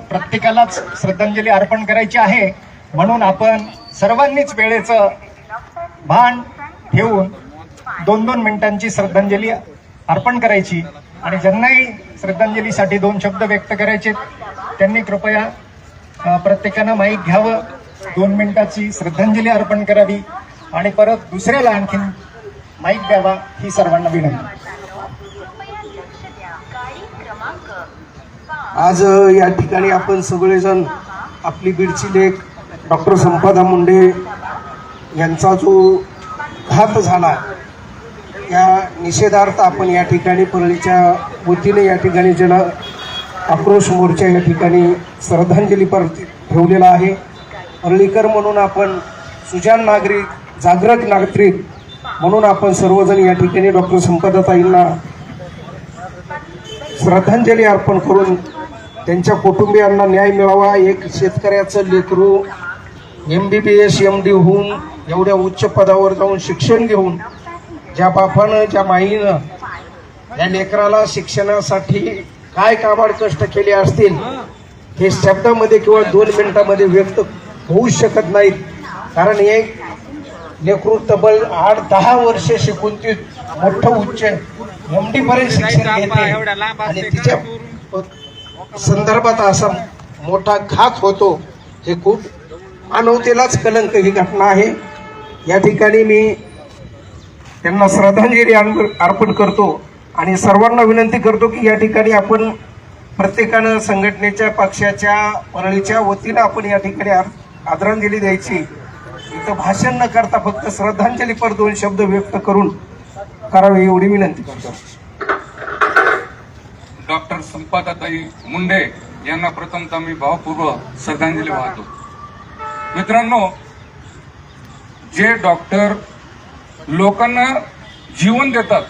प्रत्येकालाच श्रद्धांजली अर्पण करायची आहे, म्हणून आपण सर्वांनीच वेळेचं भान ठेवून 2-2 मिनिटांची श्रद्धांजली अर्पण करायची आणि ज्यांनाही श्रद्धांजलीसाठी 2 शब्द व्यक्त करायचे त्यांनी कृपया प्रत्येकानं माईक घ्यावं, 2 मिनिटाची श्रद्धांजली अर्पण करावी आणि परत दुसऱ्याला आणखीन माईक द्यावा ही सर्वांना विनंती. आज या ठिकाणी आपण सगळेजण आपली बीडची लेक डॉक्टर संपदा मुंडे यांचा जो घात झाला या निषेधार्थ आपण या ठिकाणी परळीच्या वतीने या ठिकाणी जन आक्रोश मोर्चा या ठिकाणी श्रद्धांजलीपर ठेवलेला आहे. परळीकर म्हणून आपण सुजाण नागरिक, जागृत नागरिक म्हणून आपण सर्वजण या ठिकाणी डॉक्टर संपदाताईंना श्रद्धांजली अर्पण करून त्यांच्या कुटुंबियांना न्याय मिळावा. एक शेतकऱ्याचं लेकरू MBBS MD होऊन एवढ्या उच्च पदावर जाऊन शिक्षण घेऊन ज्या बापानं ज्या माईनं या लेकराला शिक्षणासाठी काय काबाड कष्ट केले असतील हे शब्दामध्ये किंवा 2 मिनिटांमध्ये व्यक्त होऊ शकत नाहीत. कारण एक लेकरू तब्बल 8-10 वर्षे शिकून ती मोठं उच्च MD पर्यंत शिक्षण घेते आणि तिच्या संदर्भात असा मोठा घात होतो हे खूप मानवतेलाच कलंक ही घटना आहे. या ठिकाणी मी त्यांना श्रद्धांजली अर्पण करतो आणि सर्वांना विनंती करतो की या ठिकाणी आपण प्रत्येकानं संघटनेच्या पक्षाच्या परळीच्या वतीनं आपण या ठिकाणी आदरांजली द्यायची. इथं भाषण न करता फक्त श्रद्धांजलीपर 2 शब्द व्यक्त करून करावे एवढी विनंती करतो. डॉक्टर संपदाताई मुंडे यांना प्रथमतः मी भावपूर्वक श्रद्धांजली वाहतो. मित्रांनो, जे डॉक्टर लोकांना जीवन देतात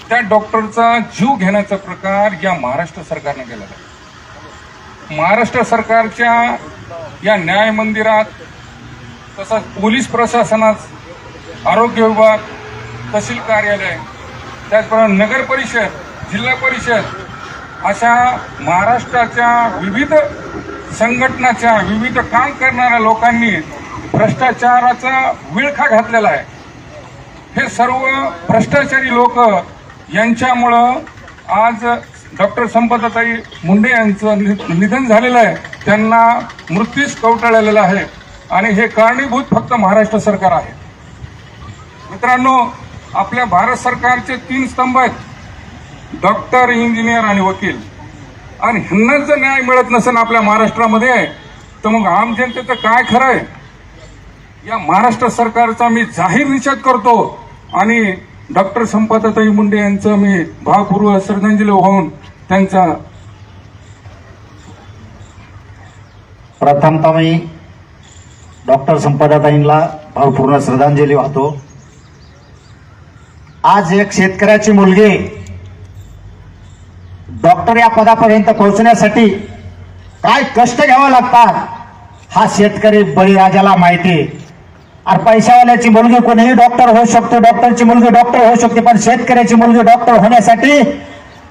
त्या डॉक्टरचा जीव घेण्याचा प्रकार या महाराष्ट्र सरकारने केलेला आहे. महाराष्ट्र सरकारच्या या न्याय मंदिरात तसंच पोलीस प्रशासनात, आरोग्य विभाग, तहसील कार्यालय, त्याचप्रमाणे नगर परिषद, जिल्हा परिषद अशा महाराष्ट्राच्या विविध संघटनाच्या विविध काम करणाऱ्या लोकांनी भ्रष्टाचाराचा विळखा घातलेला आहे. हे सर्व भ्रष्टाचारी लोक यांच्यामुळं आज डॉक्टर संपदाताई मुंडे यांचं निधन झालेलं आहे. त्यांना मृत्यूस कवटाळलेला आहे आणि हे कारणीभूत फक्त महाराष्ट्र सरकार आहे. मित्रांनो, आपल्या भारत सरकारचे 3 स्तंभ आहेत, डॉक्टर, इंजिनियर आणि वकील. आणि ह्यांना जर न्याय मिळत नसेल आपल्या महाराष्ट्रामध्ये तर मग आम जनतेचं काय खरं आहे. या महाराष्ट्र सरकारचा मी जाहीर निषेध करतो आणि डॉक्टर संपदाताई मुंडे यांचं मी भावपूर्वक श्रद्धांजली वाहून त्यांचा प्रथमतः मी डॉक्टर संपदाताईंना भावपूर्ण श्रद्धांजली वाहतो. आज एक शेतकऱ्याची मुलगी डॉक्टर या पदापर्यंत पोहोचण्यासाठी काय कष्ट घ्यावं लागतात हा शेतकरी बळीराजाला माहिती. अरे पैशावाल्याची मुलगी कोणीही डॉक्टर होऊ शकतो, डॉक्टरची मुलगी डॉक्टर होऊ शकते, पण शेतकऱ्याची मुलगी डॉक्टर होण्यासाठी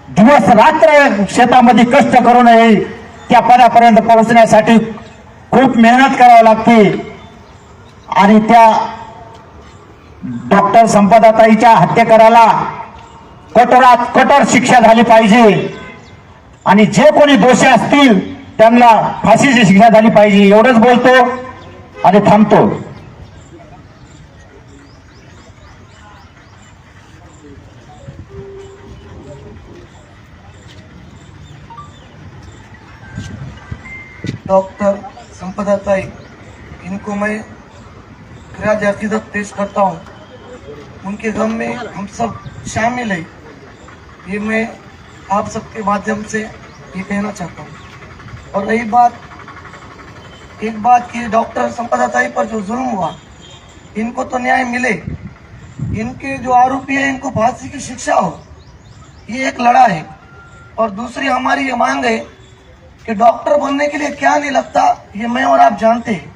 दिवस रात्र शेतामध्ये कष्ट करू नये. त्या पदापर्यंत पोहोचण्यासाठी खूप मेहनत करावी लागते आणि त्या डॉक्टर संपदाताईच्या हत्येकराला कठोरात कठोर शिक्षा झाली पाहिजे आणि जे कोणी दोषी असतील त्यांना फाशीची शिक्षा झाली पाहिजे. एवढंच बोलतो आणि थांबतो. डॉक्टर संपदाताई, इनको मैं खराज अकीदत पेश करता हूँ. उनके गम में हम सब शामिल है, ये मैं आप सबके माध्यम से ये कहना चाहता हूँ. और रही बात, एक बात की डॉक्टर संपदाताई पर जो जुल्म हुआ, इनको तो न्याय मिले, इनके जो आरोपी है इनको फांसी की शिक्षा हो, ये एक लड़ा है. और दूसरी हमारी ये मांग है कि डॉक्टर बनने के लिए क्या नहीं लगता ये मैं और आप जानते हैं.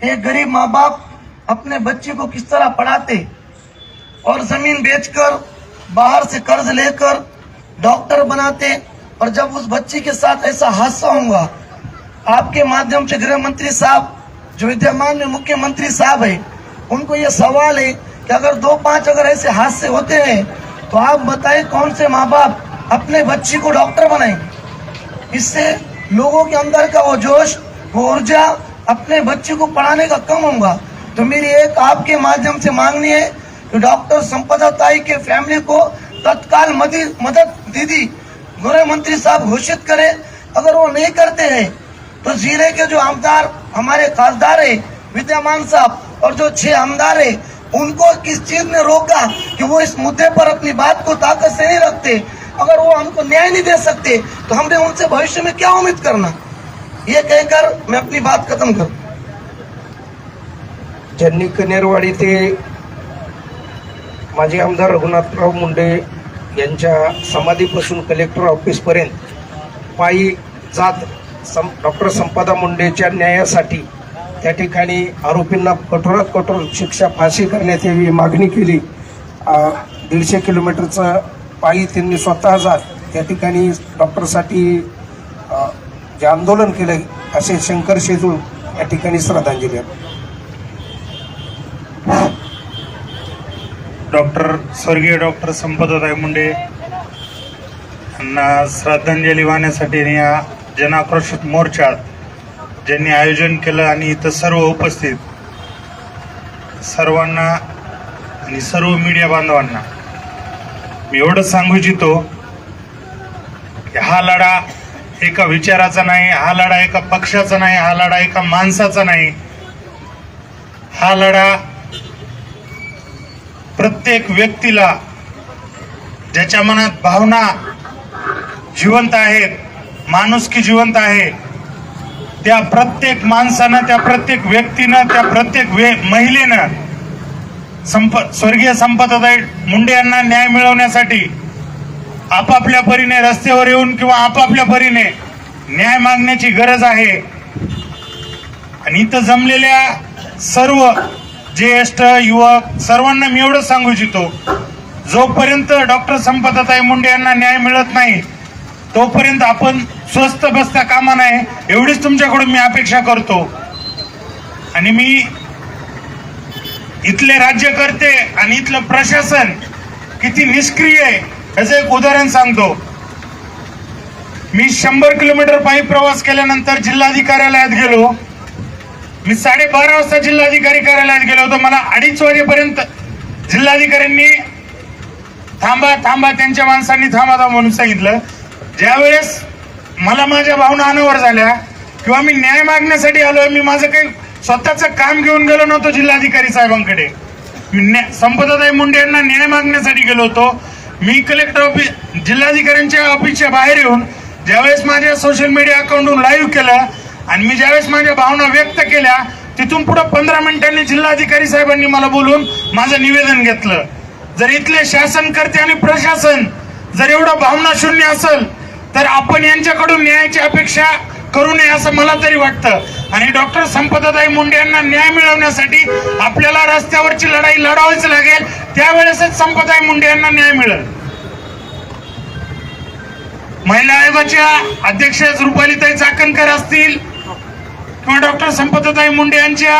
एक गरीब माँ बाप अपने बच्चे को किस तरह पढ़ाते और जमीन बेचकर बाहर से कर्ज लेकर डॉक्टर बनाते और जब उस बच्ची के साथ ऐसा हादसा होगा, आपके माध्यम से गृह मंत्री साहब जो विद्यमान में मुख्यमंत्री साहब है, उनको ये सवाल है कि अगर 2-5 अगर ऐसे हादसे होते हैं तो आप बताएं कौन से माँ बाप अपने बच्ची को डॉक्टर बनाएंगे। इससे लोगों के अंदर का वो जोश, वो ऊर्जा अपने बच्चे को पढ़ाने का कम होगा। तो मेरी एक आपके माध्यम से मांगनी है कि डॉक्टर संपदा ताई के फैमिली को तत्काल मदद दीदी गृह मंत्री साहब घोषित करें। अगर वो नहीं करते हैं तो जिले के जो आमदार हमारे खासदार है विद्यमान साहब और जो 6 आमदार है, उनको किस चीज ने रोका कि वो इस मुद्दे पर अपनी बात को ताकत से नहीं रखते। अगर वो हमको न्याय नहीं दे सकते तो हमने उनसे भविष्य में क्या उम्मीद करना। ये कहकर मैं अपनी बात खत्म करूं। ज्यांनी कनेरवाडी ते माजी आमदार रघुनाथराव मुंडे यांच्या समाधीपासून कलेक्टर ऑफिसपर्यंत पायी जात डॉक्टर संपदा मुंडेच्या न्यायासाठी त्या ठिकाणी आरोपींना कठोरात कठोर शिक्षा फाशी करण्यात यावी मागणी केली। 150 किलोमीटरचं पायी त्यांनी स्वतः जात त्या ठिकाणी डॉक्टरसाठी जे आंदोलन केलं, असे शंकर शेजूळ या ठिकाणी श्रद्धांजली। स्वर्गीय डॉक्टर संपदाताई मुंडे यांना श्रद्धांजली वाहण्यासाठी या जनाक्रोशित मोर्चात ज्यांनी आयोजन केलं आणि इथं सर्व उपस्थित सर्वांना आणि सर्व मीडिया बांधवांना मी एवढंच सांगू इच्छितो की हा लढा एका विचाराचा नाही, हा लढा एका पक्षाचा नाही, हा लढा एका माणसाचा नाही, हा लढा प्रत्येक व्यक्तीला ज्याच्या मनात भावना जिवंत आहेत, माणुसकी जिवंत आहे, त्या प्रत्येक माणसानं, त्या प्रत्येक व्यक्तीनं, त्या प्रत्येक महिलेनं स्वर्गीय संपदाताई मुंडे यांना न्याय मिळवण्यासाठी आपापल्या परीने रस्त्यावर येऊन किंवा आपापल्या परीने न्याय मागण्याची गरज आहे। आणि इथं जमलेल्या सर्व ज्येष्ठ युवक सर्वांना मी एवढं सांगू इच्छितो, जोपर्यंत डॉक्टर संपदाताई मुंडे यांना न्याय मिळत नाही तोपर्यंत आपण स्वस्थ बसता कामा नये, एवढीच तुमच्याकडून मी अपेक्षा करतो। आणि मी इथले राज्यकर्ते आणि इथलं प्रशासन किती निष्क्रिय आहे याचं एक उदाहरण सांगतो। मी 100 किलोमीटर पायी प्रवास केल्यानंतर जिल्हाधिकार्यालयात गेलो। मी 12:30 वाजता जिल्हाधिकारी कार्यालयात गेलो होतो। मला 2:30 वाजेपर्यंत जिल्हाधिकाऱ्यांनी थांबा थांबा, त्यांच्या माणसांनी थांबा म्हणून सांगितलं। ज्यावेळेस मला माझ्या भावना अनावर झाल्या किंवा मी न्याय मागण्यासाठी आलोय, मी माझं काही स्वतःचं काम घेऊन गेलो नव्हतो जिल्हाधिकारी साहेबांकडे, संपदाताई मुंडे यांना न्याय मागण्यासाठी गेलो होतो। मी कलेक्टर ऑफिस जिल्हाधिकाऱ्यांच्या ऑफिसच्या बाहेर येऊन ज्यावेळेस माझ्या सोशल मीडिया अकाउंटवरून लाईव्ह केलं आणि मी ज्यावेळेस माझ्या भावना व्यक्त केल्या, तिथून पुढे 15 मिनिटांनी जिल्हाधिकारी साहेबांनी मला बोलून माझं निवेदन घेतलं। जर इथले शासनकर्ते आणि प्रशासन जर एवढं भावना शून्य असेल तर आपण यांच्याकडून न्यायाची अपेक्षा करू नये असं मला तरी वाटतं। आणि डॉक्टर संपदाताई मुंडे यांना न्याय मिळवण्यासाठी आपल्याला रस्त्यावरची लढाई लढावीच लागेल, त्यावेळेसच संपदाताई मुंडे यांना न्याय मिळेल। महिला आयोगाच्या अध्यक्ष रुपालीताई चाकणकर असतील किंवा डॉक्टर संपदाताई मुंडे यांच्या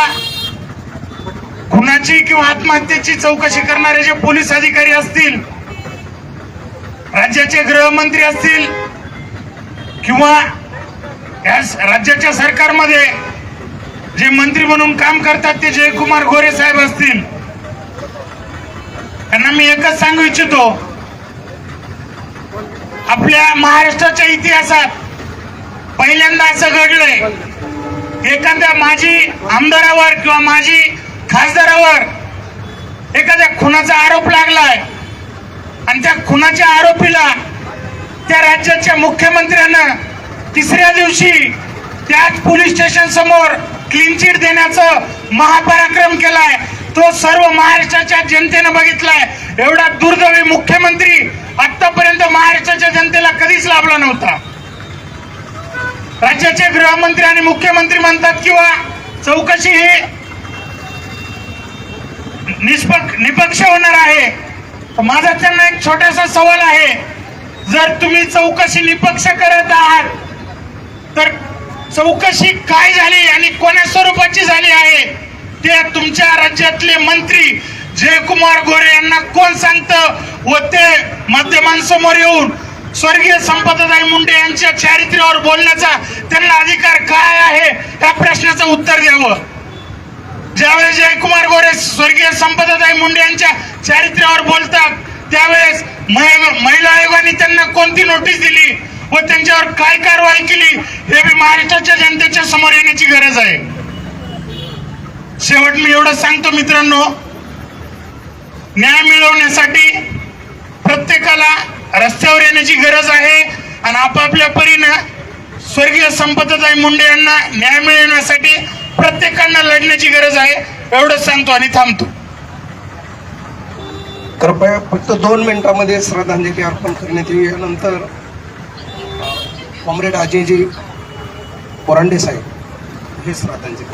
खुनाची किंवा आत्महत्येची चौकशी करणारे जे पोलीस अधिकारी असतील, राज्याचे गृहमंत्री असतील किंवा या राज्याच्या सरकारमध्ये जे मंत्री म्हणून काम करतात ते जयकुमार गोरे साहेब असतील, त्यांना मी एकच सांगू इच्छितो, आपल्या महाराष्ट्राच्या इतिहासात पहिल्यांदा असं घडलंय, एखाद्या माजी आमदारावर किंवा माजी खासदारावर एखाद्या खुनाचा आरोप लागलाय आणि त्या खुनाच्या आरोपीला त्या राज्याच्या मुख्यमंत्र्यानं 3ऱ्या दिवशी त्याच पोलीस स्टेशन समोर क्लीन चिट देण्याचं महापराक्रम केलाय। तो सर्व महाराष्ट्राच्या जनतेनं बघितलाय। एवढा दुर्दैवी मुख्यमंत्री आतापर्यंत महाराष्ट्राच्या जनतेला कधीच लाभला नव्हता। राज्याचे गृहमंत्री आणि मुख्यमंत्री म्हणतात किंवा चौकशी ही निष्पक्ष होणार आहे, तर माझा त्यांना एक छोटासा सवाल आहे, जर तुम्ही चौकशी निपक्ष करत आहात तर चौकशी काय झाली आणि कोण्या स्वरूपाची झाली आहे ते तुमच्या राज्यातले मंत्री जयकुमार गोरे यांना कोण सांगतं व ते माध्यमांसमोर येऊन स्वर्गीय संपदाताई मुंडे यांच्या चारित्र्यावर बोलण्याचा त्यांना अधिकार काय आहे या प्रश्नाचं उत्तर द्यावं. ज्यावेळेस जयकुमार गोरे स्वर्गीय संपदाताई मुंडे यांच्या चारित्र्यावर बोलतात त्यावेळेस महिला आयोगाने त्यांना कोणती नोटीस दिली व त्यांच्यावर काय कारवाई केली हे बी महाराष्ट्राच्या जनतेच्या समोर येण्याची गरज आहे. शेवट मी एवढं सांगतो मित्रांनो, न्याय मिळवण्यासाठी प्रत्येकाला रस्त्यावर येण्याची गरज आहे आणि आपापल्या परीनं स्वर्गीय संपदाताई मुंडे यांना न्याय मिळवण्यासाठी प्रत्येकांना लढण्याची गरज आहे. एवढंच सांगतो आणि थांबतो. कृपया फक्त 2 मिनिटांमध्ये श्रद्धांजली अर्पण करण्यात येईल. यानंतर कॉम्रेड अजयजी पोरांडे साहेब हे श्रद्धांजली.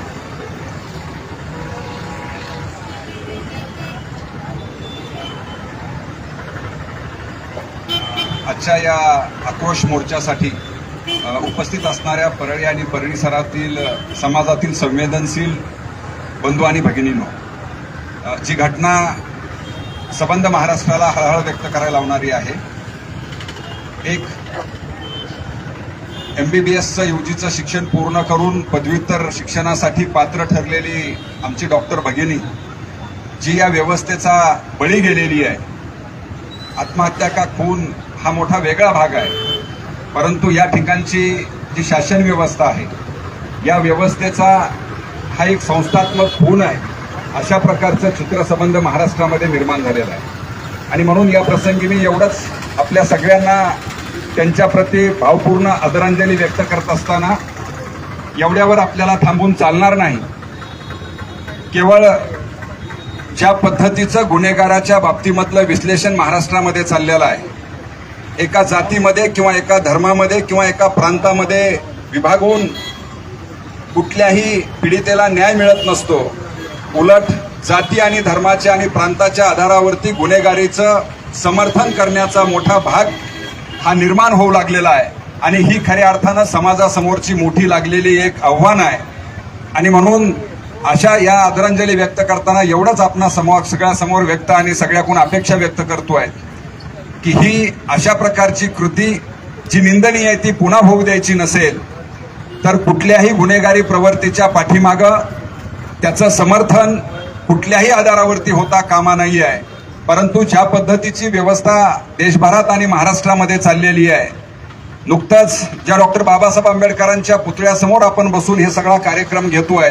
आजच्या या आक्रोश मोर्चासाठी उपस्थित असणाऱ्या परळी आणि परिसरातील समाजातील संवेदनशील बंधू आणि भगिनींनो, जी घटना सबंध महाराष्ट्राला हळहळ व्यक्त करायला लावणारी आहे. एक MBBSचं UGचं शिक्षण पूर्ण करून पदव्युत्तर शिक्षणासाठी पात्र ठरलेली आमची डॉक्टर भगिनी जी या व्यवस्थेचा बळी गेलेली आहे. आत्महत्या का खून हा मोठा वेगळा भाग आहे, परंतु या ठिकाणची जी शासन व्यवस्था आहे या व्यवस्थेचा हा एक संस्थात्मक खून आहे. अशा प्रकारचं चित्रसंबंध महाराष्ट्रामध्ये निर्माण झालेलं आहे. आणि म्हणून या प्रसंगी मी एवढंच आपल्या सगळ्यांना त्यांच्याप्रती भावपूर्ण आदरांजली व्यक्त करत असताना एवढ्यावर आपल्याला थांबून चालणार नाही. केवळ ज्या पद्धतीचं गुन्हेगाराच्या बाबतीमधलं विश्लेषण महाराष्ट्रामध्ये चाललेलं आहे, एका जातीमध्ये किंवा एका धर्मामध्ये किंवा एका प्रांतामध्ये विभागून कुठल्याही पीडितेला न्याय मिळत नसतो. उलट जाती आणि धर्माच्या आणि प्रांताच्या आधारावरती गुन्हेगारीचं समर्थन करण्याचा मोठा भाग हा निर्माण होऊ लागलेला आहे. आणि ही खऱ्या अर्थानं समाजासमोरची मोठी लागलेली एक आव्हान आहे. आणि म्हणून अशा या आदरांजली व्यक्त करताना एवढंच आपणा सगळ्यासमोर व्यक्त आणि सगळ्याकडून अपेक्षा व्यक्त करतोय की ही अशा प्रकारची कृती जी निंदनीय आहे ती पुन्हा होऊ द्यायची नसेल तर कुठल्याही गुन्हेगारी प्रवृत्तीच्या पाठीमागं त्याचं समर्थन कुठल्याही आधारावरती होता कामा नाही आहे. परंतु ज्या पद्धतीची व्यवस्था देशभरात आणि महाराष्ट्रामध्ये चाललेली आहे, नुकतंच ज्या डॉक्टर बाबासाहेब आंबेडकरांच्या पुतळ्यासमोर आपण बसून हे सगळा कार्यक्रम घेतोय,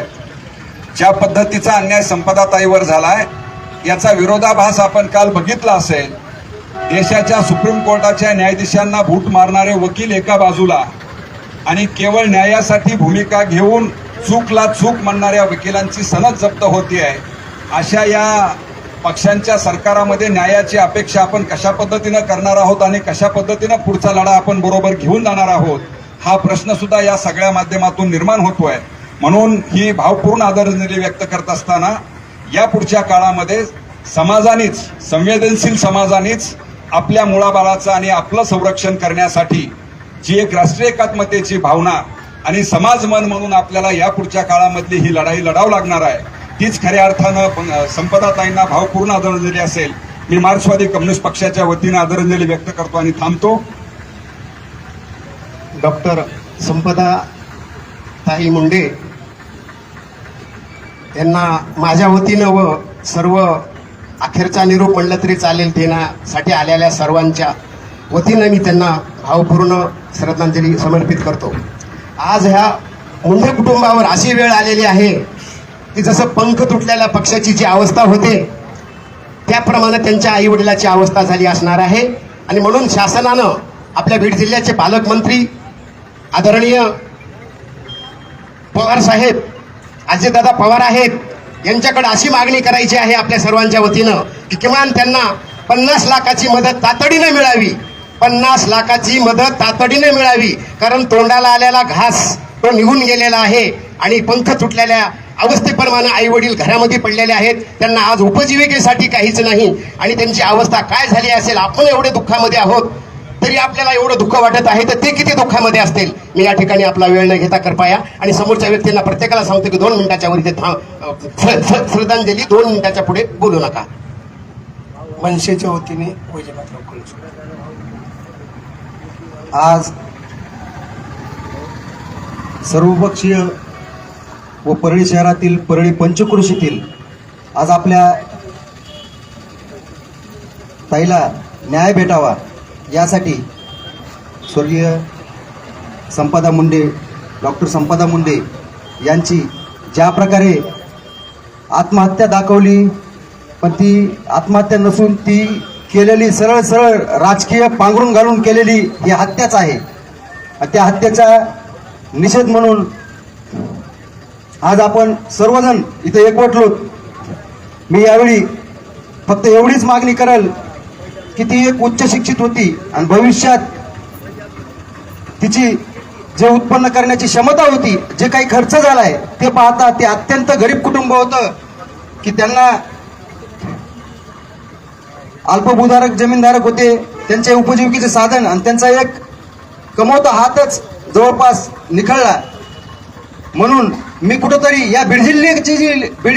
ज्या पद्धतीचा अन्याय संपदाताईवर झालाय याचा विरोधाभास आपण काल बघितला असेल. देशाच्या सुप्रीम कोर्टाच्या न्यायाधीशांना भूट मारणारे वकील एका बाजूला आणि केवळ न्यायासाठी भूमिका घेऊन चूकला चूक म्हणणाऱ्या वकिलांची सनद जप्त होती आहे. अशा या पक्षांच्या सरकारामध्ये न्यायाची अपेक्षा आपण कशा पद्धतीनं करणार आहोत आणि कशा पद्धतीनं पुढचा लढा आपण बरोबर घेऊन जाणार आहोत हा प्रश्न सुद्धा या सगळ्या माध्यमातून निर्माण होतोय. म्हणून ही भावपूर्ण आदरांजली व्यक्त करत असताना या पुढच्या काळामध्ये समाजानेच, संवेदनशील समाजानेच आपल्या मुळाबाळाचं आणि आपलं संरक्षण करण्यासाठी जी एक राष्ट्रीय एकात्मतेची भावना आणि समाज मन म्हणून आपल्याला या पुढच्या काळामधली ही लढाई लढावं लागणार आहे. तीच खऱ्या अर्थानं संपदाताईंना भावपूर्ण आदरांजली असेल. मी मार्क्सवादी कम्युनिस्ट पक्षाच्या वतीनं आदरांजली व्यक्त करतो आणि थांबतो. डॉक्टर संपदा ताई मुंडे यांना माझ्या वतीनं व सर्व अखेरचा निरोप म्हणलं तरी चालेल देण्यासाठी आलेल्या सर्वांच्या वतीनं मी त्यांना भावपूर्ण श्रद्धांजली समर्पित करतो. आज ह्या मुंडे कुटुंबावर अशी वेळ आलेली आहे की जसं पंख तुटलेल्या पक्षाची जी अवस्था होते त्याप्रमाणे त्यांच्या आई वडिलाची अवस्था झाली असणार आहे. आणि म्हणून शासनानं आपल्या बीड जिल्ह्याचे पालकमंत्री आदरणीय पवार साहेब, अजितदादा पवार आहेत, यांच्याकडे अशी मागणी करायची आहे आपल्या सर्वांच्या वतीनं की किमान त्यांना 50 लाखाची मदत तातडीने मिळावी. 50 लाखाची मदत तातडीने मिळावी. कारण तोंडाला आलेला घास तो निघून गेलेला आहे आणि पंख तुटलेल्या अवस्थेप्रमाणे आई वडील घरामध्ये पडलेले आहेत. त्यांना आज उपजीविकेसाठी काहीच नाही आणि त्यांची अवस्था काय झाली असेल, आपण एवढे दुःखामध्ये आहोत. तर तरी आपल्याला एवढं दुःख वाटत आहे, तर ते किती दुःखामध्ये असतील. मी या ठिकाणी आपला वेळ न घेता कृपया आणि समोरच्या व्यक्तींना प्रत्येकाला सांगतो की 2 मिनिटाच्या वर इथे श्रद्धांजली 2 मिनिटाच्या पुढे बोलू नका. मनसेच्या वतीने वैजनाथराव कळसकर. आज सर्वपक्षीय व परळी शहरातील परळी पंचक्रोशीतील आज आपल्या ताईला न्याय भेटावा यासाठी स्वर्गीय संपदा मुंडे, डॉक्टर संपदा मुंडे यांची ज्या प्रकारे आत्महत्या दाखवली, पण ती आत्महत्या नसून ती केलेली सरळ सरळ राजकीय पांघरून घालून केलेली ही हत्याच आहे. आणि त्या हत्येचा निषेध म्हणून आज आपण सर्वजण इथे एकवटलो. मी यावेळी फक्त एवढीच मागणी करेल की ती एक उच्च शिक्षित होती आणि भविष्यात तिची जे उत्पन्न करण्याची क्षमता होती, जे काही खर्च झालाय ते पाहता ते अत्यंत गरीब कुटुंब होतं की त्यांना अल्पभूधारक जमीनधारक होते, त्यांचे उपजीविकेचे साधन आणि त्यांचा एक कमवता हातच जवळपास निखळला. म्हणून मी कुठंतरी या बीड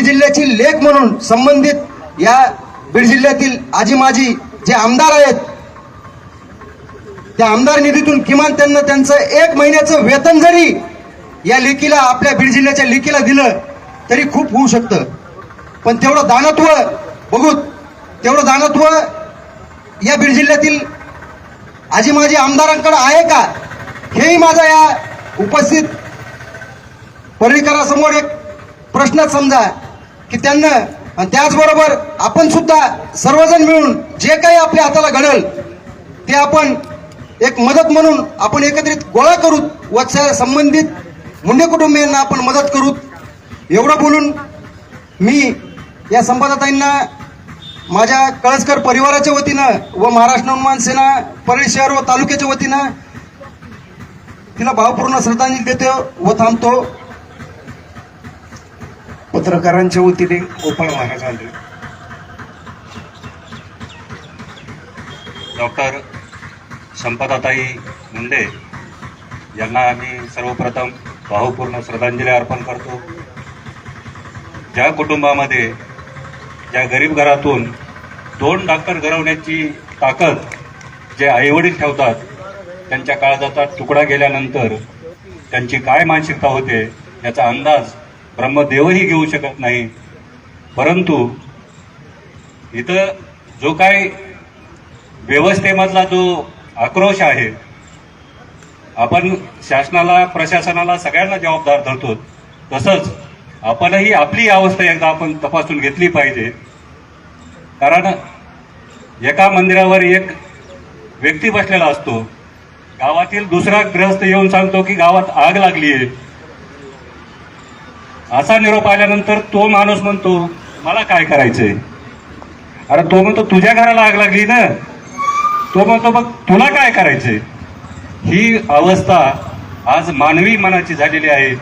जिल्ह्याची लेख म्हणून संबंधित या बीड जिल्ह्यातील आजी माजी जे आमदार आहेत त्या आमदार निधीतून किमान त्यांना त्यांचं 1 महिन्याचं वेतन जरी या लेकीला, आपल्या बीड जिल्ह्याच्या लेकीला दिलं तरी खूप होऊ शकतं. पण तेवढं दानत्व बघू, तेवढं दानत्व या बीड जिल्ह्यातील आजी माजी आमदारांकडे आहे का, हेही माझा या उपस्थित पर्रीकरासमोर एक प्रश्न समजा की त्यांना. आणि त्याचबरोबर आपण सुद्धा सर्वजण मिळून जे काही आपल्या हाताला घडेल ते आपण एक मदत म्हणून आपण एकत्रित गोळा करू व संबंधित मुंडे कुटुंबियांना आपण मदत करू. एवढं बोलून मी या संपदाताईंना माझ्या कळसकर परिवाराच्या वतीनं व महाराष्ट्र नवनिर्माण सेना परळी शहर व तालुक्याच्या वतीनं तिला भावपूर्ण श्रद्धांजली देतो व थांबतो. पत्रकारांच्या वतीने गोपाळ महाराज आले. डॉक्टर संपदाताई मुंडे यांना आम्ही सर्वप्रथम भावपूर्ण श्रद्धांजली अर्पण करतो. ज्या कुटुंबामध्ये, ज्या गरीब घरातून 2 डॉक्टर घडवण्याची ताकद जे आईवडील ठेवतात, त्यांच्या काळजाचा तुकडा गेल्यानंतर त्यांची काय मानसिकता होते याचा अंदाज ब्रह्मदेवही घेऊ शकत नाही. परंतु इथं जो काही व्यवस्थेमधला जो आक्रोश आहे, आपण शासनाला, प्रशासनाला सगळ्यांना जबाबदार धरतो, तसंच आपणही आपली अवस्था एकदा आपण तपासून घेतली पाहिजे. कारण एका मंदिरावर एक व्यक्ती बसलेला असतो, गावातील दुसरा गृहस्थ येऊन सांगतो की गावात आग लागली आहे. असा निरोप आल्यानंतर तो माणूस म्हणतो मला काय करायचंय. अरे तो म्हणतो तुझ्या घराला आग लागली ना. तो म्हणतो मग तुला काय करायचंय. ही अवस्था आज मानवी मनाची झालेली आहे.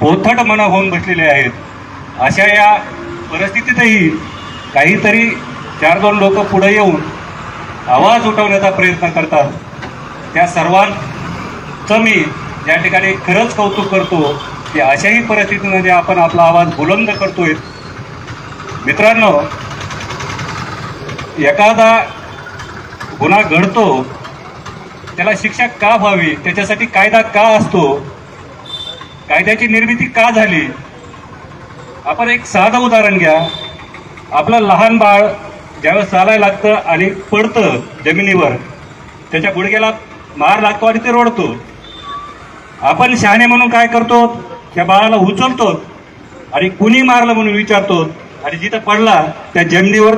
पोथट मनं होऊन बसलेले आहेत. अशा या परिस्थितीतही काहीतरी 4-2 लोक पुढे येऊन आवाज उठवण्याचा प्रयत्न करतात. त्या सर्वांचं मी या ठिकाणी खरंच कौतुक करतो की अशाही परिस्थितीमध्ये आपण आपला आवाज बुलंद करतोय. मित्रांनो, एखादा गुन्हा घडतो त्याला शिक्षा का व्हावी, त्याच्यासाठी कायदा का असतो, कायद्याची निर्मिती का झाली. आपण एक साधं उदाहरण घ्या. आपलं लहान बाळ ज्यावेळेस चालायला लागतं आणि पडतं जमिनीवर, त्याच्या गुडघ्याला मार लागतो आणि ते रडतो. आपण शहाणे म्हणून काय करतो, त्या बाळाला उचलतो आणि कुणी मारलं म्हणून विचारतो आणि जिथं पडला त्या जमिनीवर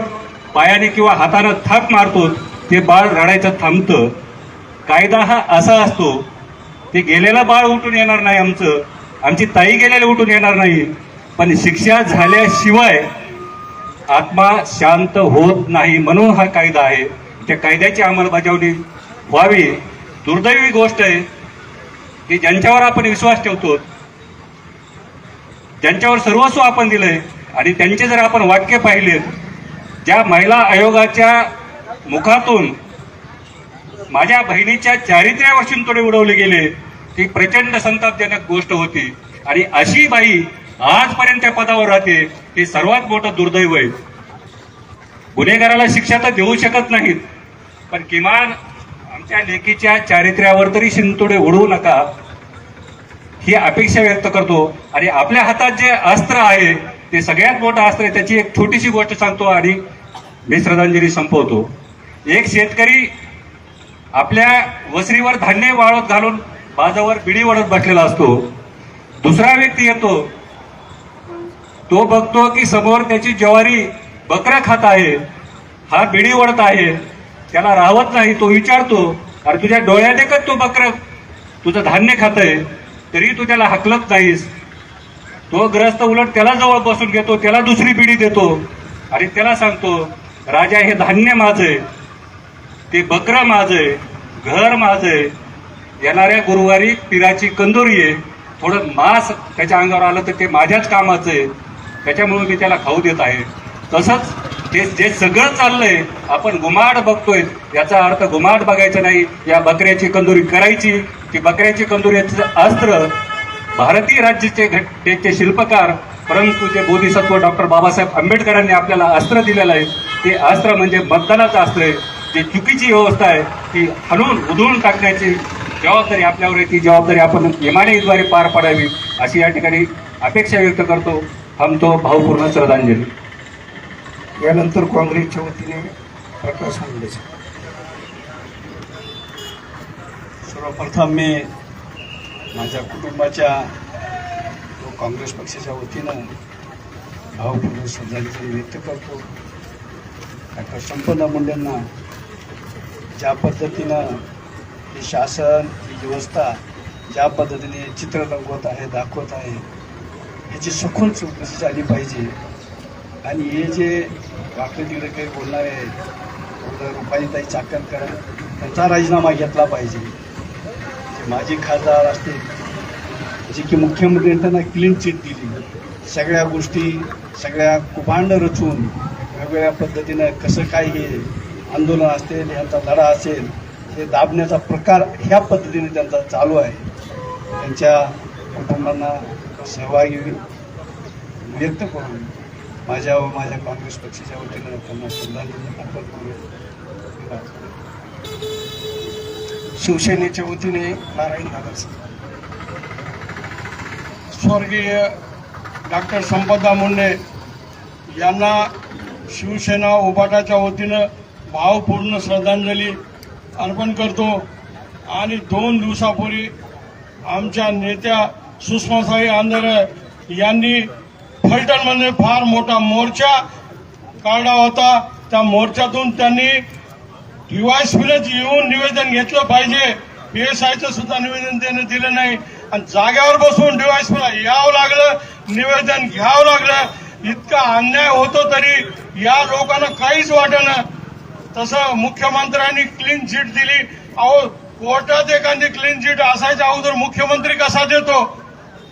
पायाने किंवा हाताने थाप मारतो. ते बाळ रडायचं थांबतं. कायदा हा असा असतो, ते गेलेलं बाळ उठून येणार नाही, आमची ताई गेलेलं उठून येणार नाही, पण शिक्षा झाल्याशिवाय आत्मा शांत होत नाही. म्हणून हा कायदा आहे. त्या कायद्याची अंमलबजावणी व्हावी. दुर्दैवी गोष्ट आहे की ज्यांच्यावर आपण विश्वास ठेवतो, ज्यांच्यावर सर्वस्व आपण दिलंय आणि त्यांचे जर आपण वाक्य पाहिले, ज्या महिला आयोगाच्या मुखातून माझ्या बहिणीच्या चारित्र्यावर शिंतोडे उडवले गेले, ती प्रचंड संतापजनक गोष्ट होती. आणि अशी बाई आजपर्यंत त्या पदावर राहते, हे सर्वात मोठं दुर्दैव आहे. गुन्हेगाराला शिक्षा तर देऊ शकत नाहीत, पण किमान आमच्या लेकीच्या चारित्र्यावर तरी शिंतोडे उडवू नका, ही अपेक्षा व्यक्त करतो. आणि आपल्या हातात जे अस्त्र आहे ते सगळ्यात मोठं अस्त्र आहे. त्याची एक छोटीशी गोष्ट सांगतो आणि मी श्रद्धांजली संपवतो. एक शेतकरी आपल्या वसरीवर धान्य वाळत घालून बाजावर बिडी ओढत बसलेला असतो. दुसरा व्यक्ती येतो, तो बघतो की समोर त्याची ज्वारी बकरा खात आहे, हा बिडी ओढत आहे, त्याला राहत नाही. तो विचारतो, अरे तुझ्या डोळ्यात एकच तो बकरा तुझं धान्य खात आहे, तरी तू त्याला हाकलत नाहीस. तो ग्रस्त उलट त्याला जवळ बसून घेतो, त्याला दुसरी बिडी देतो आणि त्याला सांगतो, राजा हे धान्य माझे, ते बकरा माझे, घर माझे, येणाऱ्या गुरुवारी पिराची कंदोरी आहे, थोडं मांस त्याच्या अंगावर आलं तर ते माझ्याच कामाचं आहे, त्याच्यामुळे मी त्याला खाऊ देत आहे. तसंच ते जे सगळं चाललंय, आपण गुमाड बघतोय, याचा अर्थ गुमाड बघायचं नाही, या बकऱ्याची कंदोरी करायची. ती बकऱ्याची कंदोरीचं अस्त्र भारतीय राज्याचे घटनेचे शिल्पकार परमपूज्य बोधिसत्व डॉक्टर बाबासाहेब आंबेडकरांनी आपल्याला अस्त्र दिलेलं आहे. ते अस्त्र म्हणजे मतदानाचं अस्त्र आहे. जी चुकीची व्यवस्था आहे ती हलवून उधळून टाकण्याची जबाबदारी आपल्यावर आहे. ती जबाबदारी आपण इमानीद्वारे पार पाडावी अशी या ठिकाणी अपेक्षा व्यक्त करतो. थांबतो. भावपूर्ण श्रद्धांजली. यानंतर काँग्रेसच्या वतीने प्रकाश मुंडे. सर्वप्रथम मी माझ्या कुटुंबाच्या काँग्रेस पक्षाच्या वतीनं भावपूर्ण श्रद्धांजली व्यक्त करतो. डॉक्टर संपदा मुंडेंना ज्या पद्धतीनं हे शासन, ही व्यवस्था ज्या पद्धतीने चित्र रंगवत आहे, दाखवत आहे, ह्याची सखोल चौकशी झाली पाहिजे. आणि हे जे वाकडे तिकडे काही बोलणारे रुपालीताई चाकणकर, त्यांचा राजीनामा घेतला पाहिजे. जे माजी खासदार असतील, जे की मुख्यमंत्र्यांनी त्यांना क्लीन चिट दिली, सगळ्या गोष्टी, सगळ्या कुभांड रचून वेगवेगळ्या पद्धतीनं कसं काय हे आंदोलन असेल, ह्यांचा लढा असेल, हे दाबण्याचा प्रकार ह्या पद्धतीने त्यांचा चालू आहे. त्यांच्या कुटुंबांना सहभागी व्यक्त करून माझ्या व माझ्या काँग्रेस पक्षाच्या वतीनं त्यांना श्रद्धांजली अर्पण करू. शिवसेनेच्या वतीने नारायण दादा. स्वर्गीय डॉक्टर संपदा मुंडे यांना शिवसेना उभाटाच्या वतीनं भावपूर्ण श्रद्धांजली अर्पण करतो. आणि 2 दिवसापूर्वी आमच्या नेत्या सुषमाताई आंधळे यांनी फलटणमध्ये फार मोठा मोर्चा काढला होता. त्या मोर्चातून त्यांनी DYSPलाच येऊन निवेदन घेतलं पाहिजे. PSIचं सुद्धा निवेदन त्याने दिलं नाही आणि जाग्यावर बसून DYSPला यावं लागलं, निवेदन घ्यावं लागलं. इतका अन्याय होतो तरी या लोकांना काहीच वाटेना. तसं मुख्यमंत्र्यांनी क्लीन चिट दिली. अहो, कोर्टात एखादी क्लीन चिट असायच्या अगोदर मुख्यमंत्री कसा देतो?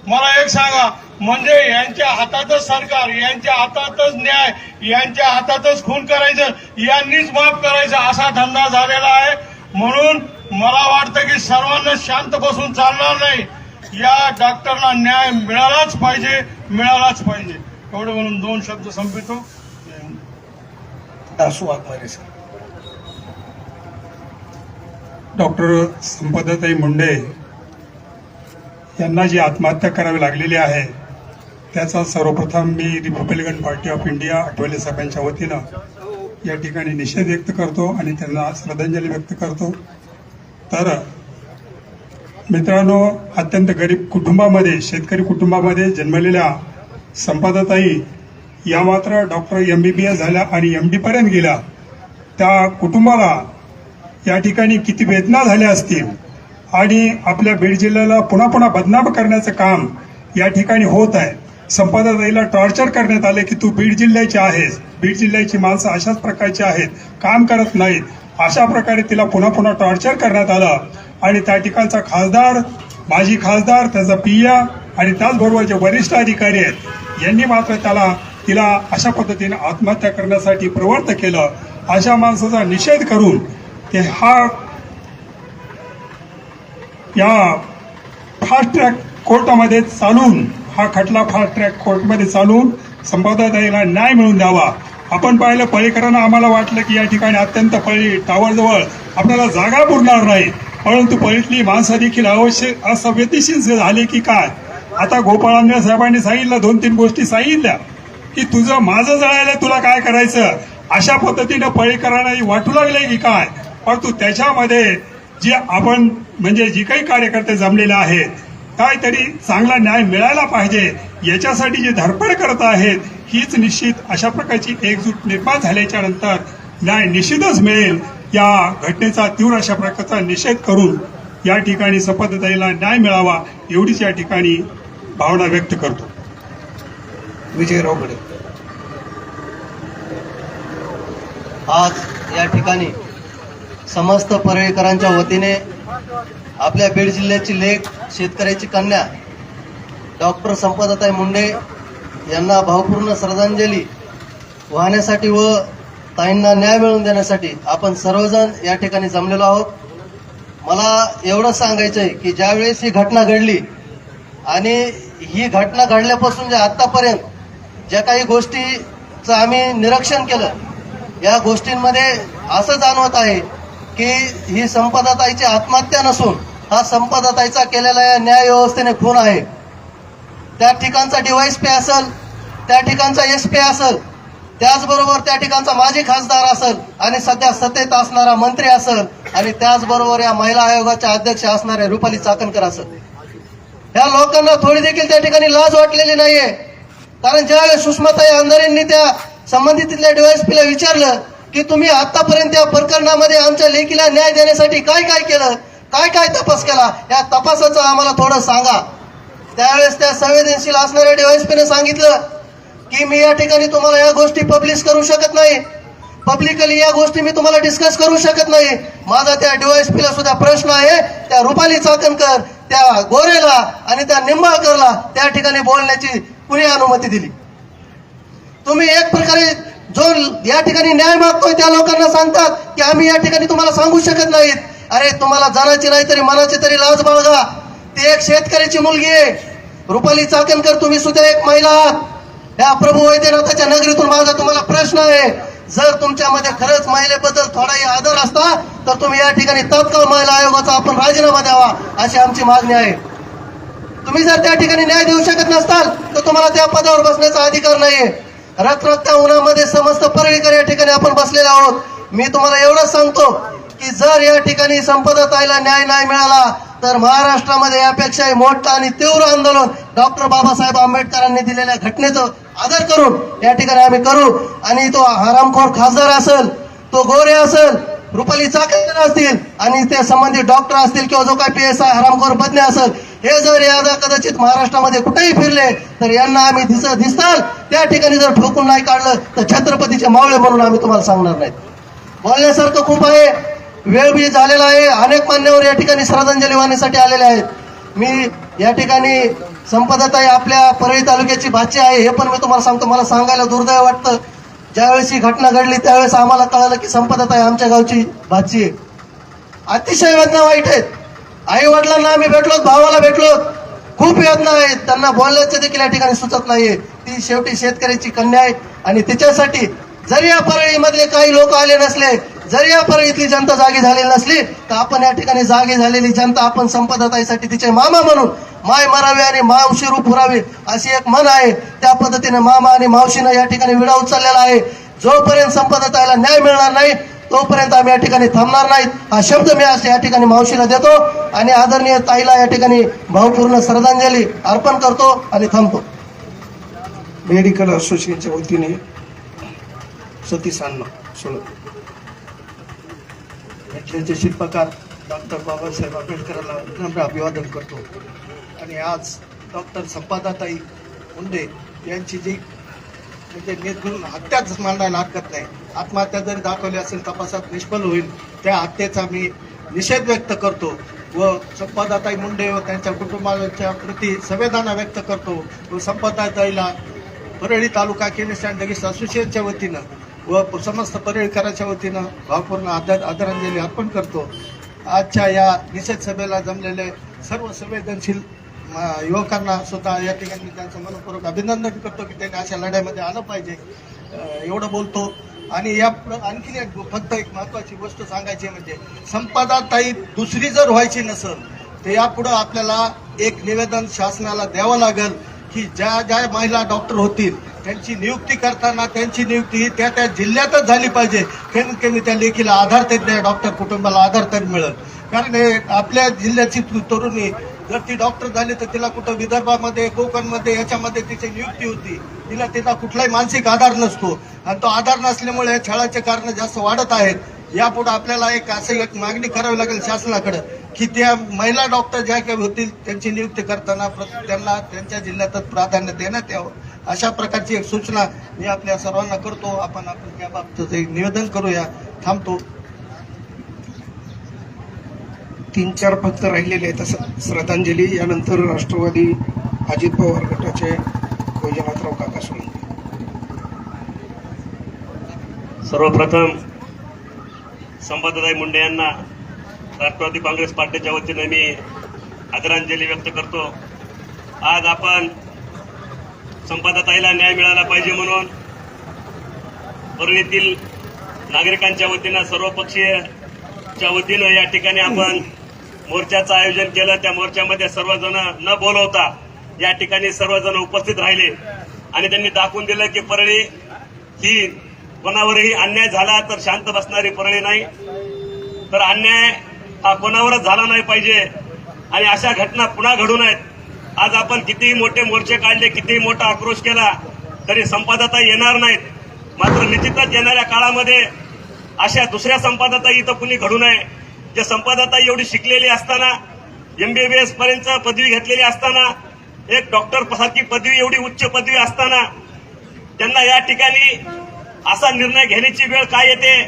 मला एक सांगा. म्हणजे यांच्या हातातच सरकार, यांच्या हातातच न्याय, यांच्या हातातच खून करायचं, यांनीच माफ करायचं असा धंदा झालेला आहे. म्हणून मला वाटतं की सर्वांना शांत बसून चालणार नाही. या डॉक्टरला न्याय मिळालाच पाहिजे, मिळालाच पाहिजे. एवढं म्हणून 2 शब्द संपितो. दासू वाघमारे सर. डॉक्टर संपदाताई मुंडे यांना जी आत्महत्या करावी लागलेली आहे त्याचा सर्वप्रथम मी Republican Party of India Athawale साहेबांच्या वतीनं या ठिकाणी निषेध व्यक्त करतो आणि त्यांना श्रद्धांजली व्यक्त करतो. तर मित्रांनो, अत्यंत गरीब कुटुंबामध्ये, शेतकरी कुटुंबामध्ये जन्मलेल्या संपदाताई या मात्र डॉक्टर MBBS झाल्या आणि MD पर्यंत गेल्या. त्या कुटुंबाला या ठिकाणी किती वेदना झाल्या असतील आणि आपल्या बीड जिल्ह्याला पुन्हा पुन्हा बदनाम करण्याचं काम या ठिकाणी होत आहे. संपदाताईला टॉर्चर करण्यात आले की तू बीड जिल्ह्याची आहेस, बीड जिल्ह्याची माणसं अशाच प्रकारची आहेत, काम करत नाहीत, अशा प्रकारे तिला पुन्हा पुन्हा टॉर्चर करण्यात आलं. आणि त्या ठिकाणचा खासदार, माजी खासदार, त्याचा पिया आणि त्याचबरोबर जे वरिष्ठ अधिकारी आहेत यांनी मात्र तिला अशा पद्धतीने आत्महत्या करण्यासाठी प्रवृत्त केलं. अशा माणसाचा निषेध करून ते हा या फास्ट ट्रॅक कोर्टामध्ये चालून हा खटला फास्ट ट्रॅक कोर्टमध्ये चालून संपादताईला न्याय मिळवून द्यावा. आपण पाहिलं पळीकरांना आम्हाला वाटलं की या ठिकाणी अत्यंत पळी टावरजवळ आपल्याला जागा पुरणार नाही, परंतु पळीतली माणसं देखील आवश्यक असंवेदनशील झाली की काय. आता गोपाळांना साहेबांनी सांगितलं, 2-3 गोष्टी सांगितल्या की तुझं माझं जळायला तुला काय करायचं, अशा पद्धतीनं पळीकरांना वाटू लागले की काय. परंतु त्याच्यामध्ये जे आपण म्हणजे जी काही कार्यकर्ते जमलेले आहेत, काहीतरी चांगला न्याय मिळायला पाहिजे याच्यासाठी जे धडपड करत आहेत, हीच निश्चित अशा प्रकारची एकजूट निर्माण झाल्याच्या नंतर न्याय निश्चितच मिळेल. या घटनेचा तीव्र अशा प्रकारचा निषेध करून या ठिकाणी संपादताईला न्याय मिळावा एवढीच या ठिकाणी भावना व्यक्त करतो. विजयराव गडे. आज या ठिकाणी समस्त परळीकरांच्या वतीने आपल्या बीड जिल्ह्याची लेक, शेतकऱ्याची कन्या डॉक्टर संपदाताई मुंडे यांना भावपूर्ण श्रद्धांजली वाहण्यासाठी व ताईंना न्याय मिळवून देण्यासाठी आपण सर्वजण या ठिकाणी जमलेलो आहोत. मला एवढंच सांगायचं आहे की ज्यावेळेस ही घटना घडली आणि ही घटना घडल्यापासून जे आतापर्यंत ज्या काही गोष्टीचं आम्ही निरीक्षण केलं, या गोष्टींमध्ये असं जाणवत आहे की ही संपदाताईची आत्महत्या नसून हा संपदाताईचा केलेला या न्याय व्यवस्थेने खून आहे. त्या ठिकाणचा DYSP असेल, त्या ठिकाणचा SP असेल, त्याचबरोबर त्या ठिकाणचा माजी खासदार असेल आणि सध्या सत्तेत असणारा मंत्री असेल आणि त्याचबरोबर या महिला आयोगाच्या अध्यक्ष असणाऱ्या रुपाली चाकणकर असेल, ह्या लोकांना थोडी देखील त्या ठिकाणी लाज वाटलेली नाहीये. कारण ज्यावेळेस सुषमाताई अंधारेंनी त्या संबंधित DYSPला विचारलं की तुम्ही आतापर्यंत या प्रकरणामध्ये आमच्या लेकीला न्याय देण्यासाठी काय काय केलं, काय काय तपास केला, या तपासाचं आम्हाला थोडं सांगा. त्यावेळेस त्या संवेदनशील असणाऱ्या DYSPने सांगितलं की मी या ठिकाणी तुम्हाला या गोष्टी पब्लिश करू शकत नाही, पब्लिकली या गोष्टी मी तुम्हाला डिस्कस करू शकत नाही. माझा त्या DYSPला सुद्धा प्रश्न आहे, त्या रुपाली चाकणकर, त्या गोरेला आणि त्या निंबाळकरला त्या ठिकाणी बोलण्याची कुणी अनुमती दिली. तुम्ही एक प्रकारे जो या ठिकाणी न्याय मागतोय त्या लोकांना सांगतात की आम्ही या ठिकाणी तुम्हाला सांगू शकत नाहीत. अरे तुम्हाला जाण्याची नाही तरी मनाची तरी लाज बाळगा. ती एक शेतकऱ्याची मुलगी आहे. रुपाली चाकणकर, तुम्ही सुद्धा एक महिला आहात. या प्रभू वैद्यनाथाच्या नगरीतून माझा तुम्हाला प्रश्न आहे, जर तुमच्यामध्ये खरंच महिलेबद्दल थोडाही आदर असता तर तुम्ही या ठिकाणी तत्काळ महिला आयोगाचा आपण राजीनामा द्यावा अशी आमची मागणी आहे. तुम्ही जर त्या ठिकाणी न्याय देऊ शकत नसताल तर तुम्हाला त्या पदावर बसण्याचा अधिकार नाहीये. रखरखत्या उन्हामध्ये समस्त परळीकर या ठिकाणी आपण बसलेले आहोत. मी तुम्हाला एवढंच सांगतो की जर या ठिकाणी संपदाताईला न्याय नाही मिळाला तर महाराष्ट्रामध्ये यापेक्षाही मोठं आणि तीव्र आंदोलन डॉक्टर बाबासाहेब आंबेडकरांनी दिलेल्या घटनेचं आदर करून या ठिकाणी आम्ही करू. आणि तो हरामखोर खासदार असेल, तो गोरे असेल, रुपाली चाकणकर असतील आणि ते संबंधित डॉक्टर असतील किंवा जो काही PSI हरामखोर बदने असेल, हे जर यादा कदाचित महाराष्ट्रामध्ये कुठेही फिरले तर यांना आम्ही दिसताल त्या ठिकाणी जर ठोकून नाही काढलं तर छत्रपतीचे मावळे म्हणून आम्ही तुम्हाला सांगणार नाही. बोलण्यासारखं खूप आहे, वेळ बी झालेला आहे. अनेक मान्यवर या ठिकाणी श्रद्धांजली वाहण्यासाठी आलेले आहेत. मी या ठिकाणी संपदाताई आपल्या परळी तालुक्याची भाची आहे हे पण मी तुम्हाला सांगतो. मला सांगायला दुर्दैव वाटतं, ज्यावेळेस ही घटना घडली त्यावेळेस आम्हाला कळालं की संपदाताई आमच्या गावची भाची आहे. अतिशय वेदना वाईट आहेत. आई वडिलांना आम्ही भेटलो, भावाला भेटलो, खूप वेदना आहेत. त्यांना बोलण्याचं देखील या ठिकाणी सुचत नाहीये. ती शेवटी शेतकऱ्याची कन्या आहे आणि तिच्यासाठी जरी या परळीमधले काही लोक आले नसले, जरी या परळीतली जनता जागी झालेली नसली तर आपण या ठिकाणी जागी झालेली जनता आपण संपदाताईसाठी तिचे मामा म्हणून माय मरावी आणि मावशी रूप पुरावी अशी एक म्हण आहे. त्या पद्धतीने मामा आणि मावशीनं या ठिकाणी विडा उचललेला आहे. जोपर्यंत संपदाताईला न्याय मिळणार नाही तोपर्यंत आम्ही या ठिकाणी थांबणार नाहीत. हा शब्द मी आज या ठिकाणी मावशीला देतो आणि आदरणीय ताईला या ठिकाणी भावपूर्ण श्रद्धांजली अर्पण करतो आणि थांबतो. मेडिकल असोसिएशनच्या वतीने सतीश अण्णा सोळं घटनेचे शिल्पकार डॉक्टर बाबासाहेब आंबेडकरांना विनम्र अभिवादन करतो. आणि आज डॉक्टर संपदाताई मुंडे यांची जी म्हणजे निर्घृण हत्याच मांडायला हरकत नाही, आत्महत्या जरी दाखवली असेल तपासात निष्फळ होईल, त्या हत्येचा मी निषेध व्यक्त करतो व संपदाताई मुंडे व त्यांच्या कुटुंबाच्या प्रती संवेदना व्यक्त करतो व संपदाताईला परळी तालुका केमिस्ट अँड ड्रगिस्ट असोसिएशनच्या वतीनं व समस्त परळीकरांच्या वतीनं भावपूर्ण आदरांजली अर्पण करतो. आजच्या या निषेध सभेला जमलेले सर्व संवेदनशील युवकांना सुद्धा या ठिकाणी मी त्यांचं मनपूर्वक अभिनंदन करतो की त्यांनी अशा लढ्यामध्ये आलं पाहिजे. एवढं बोलतो. आणि या आणखीन एक फक्त एक महत्वाची गोष्ट सांगायची म्हणजे संपदाताई दुसरी जर व्हायची नसेल तर यापुढं आपल्याला एक निवेदन शासनाला द्यावं लागेल की ज्या ज्या महिला डॉक्टर होतील त्यांची नियुक्ती करताना त्यांची नियुक्ती ही त्या त्या जिल्ह्यातच झाली पाहिजे. कमीत कमी त्या लेखीला आधार तरी डॉक्टर कुटुंबाला आधार तरी मिळेल. कारण आपल्या जिल्ह्याची तरुणी जर ती डॉक्टर झाली तर तिला कुठं विदर्भामध्ये कोकणमध्ये याच्यामध्ये तिची नियुक्ती होती. तिला कुठलाही मानसिक आधार नसतो आणि तो आधार नसल्यामुळे छळाचे कारण जास्त वाढत आहेत. यापुढे आपल्याला एक मागणी करावी लागेल शासनाकडे की त्या महिला डॉक्टर ज्या काही होतील त्यांची नियुक्ती करताना त्यांना त्यांच्या जिल्ह्यातच प्राधान्य देण्यात यावं. अशा प्रकारची एक सूचना मी आपल्या सर्वांना करतो. आपण त्या बाबतीत एक निवेदन करूया. थांबतो. 3-4 फक्त राहिलेले आहेत. तसं श्रद्धांजली यानंतर राष्ट्रवादी अजित पवार गटाचे वैजनाथराव काका सोळंके. सर्वप्रथम संपदाताई मुंडे यांना राष्ट्रवादी काँग्रेस पार्टीच्या वतीने मी आदरांजली व्यक्त करतो. आज आपण संपदाताईला न्याय मिळाला पाहिजे म्हणून परळीतील नागरिकांच्या वतीनं सर्वपक्षीयच्या वतीनं या ठिकाणी आपण मोर्चाचं आयोजन केलं. त्या मोर्चामध्ये सर्वजण न बोलवता या ठिकाणी सर्वजण उपस्थित राहिले आणि त्यांनी दाखवून दिलं की परळी ही कोणावरही अन्याय झाला तर शांत बसणारी परळी नाही, तर अन्याय हा कोणावरच झाला नाही पाहिजे आणि अशा घटना पुन्हा घडू नयेत. आज आपण कितीही मोठे मोर्चे काढले, कितीही मोठा आक्रोश केला तरी संपादताई येणार नाहीत. मात्र निश्चितच येणाऱ्या काळामध्ये अशा दुसऱ्या संपादताई इथं कुणी घडू नये. जे संपादताई एवढी शिकलेली असताना, MBBS पर्यंत पदवी घेतलेली असताना, एक डॉक्टर सारखी पदवी, एवढी उच्च पदवी असताना त्यांना या ठिकाणी असा निर्णय घेण्याची वेळ काय येते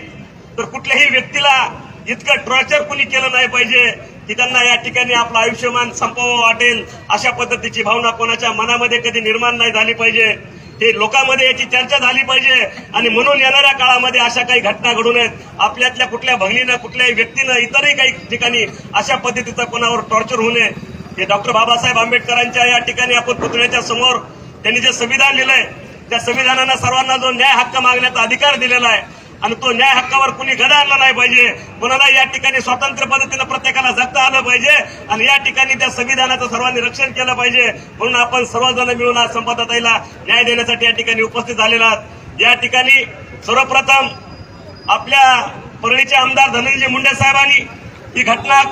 तर कुठल्याही व्यक्तीला इतकं टॉर्चर कुणी केलं नाही पाहिजे की त्यांना या ठिकाणी आपलं आयुष्यमान संपवावं वाटेल. अशा पद्धतीची भावना कोणाच्या मनामध्ये कधी निर्माण नाही झाली पाहिजे. हे लोकांमध्ये याची चर्चा झाली पाहिजे आणि म्हणून येणाऱ्या काळामध्ये अशा काही घटना घडू नयेत. आपल्यातल्या कुठल्या भगिनीनं, कुठल्याही व्यक्तीनं, इतरही काही ठिकाणी अशा पद्धतीचा कोणावर टॉर्चर होऊ नये. हे डॉक्टर बाबासाहेब आंबेडकरांच्या या ठिकाणी आपण पुतळ्याच्या समोर त्यांनी जे संविधान लिहिलंय त्या संविधानानं सर्वांना जो न्याय हक्क मागण्याचा अधिकार दिलेला आहे आणि तो न्याय हक्कावर कुणी गदा आणला नाही पाहिजे. कोणाला या ठिकाणी स्वतंत्र पद्धतीनं प्रत्येकाला जगता आलं पाहिजे आणि या ठिकाणी त्या संविधानाचं सर्वांनी रक्षण केलं पाहिजे. म्हणून आपण सर्वजण मिळून आज संपदाताईला न्याय देण्यासाठी या ठिकाणी उपस्थित झालेला आहात. या ठिकाणी सर्वप्रथम आपल्या परळीचे आमदार धनंजय मुंडे साहेबांनी ही घटना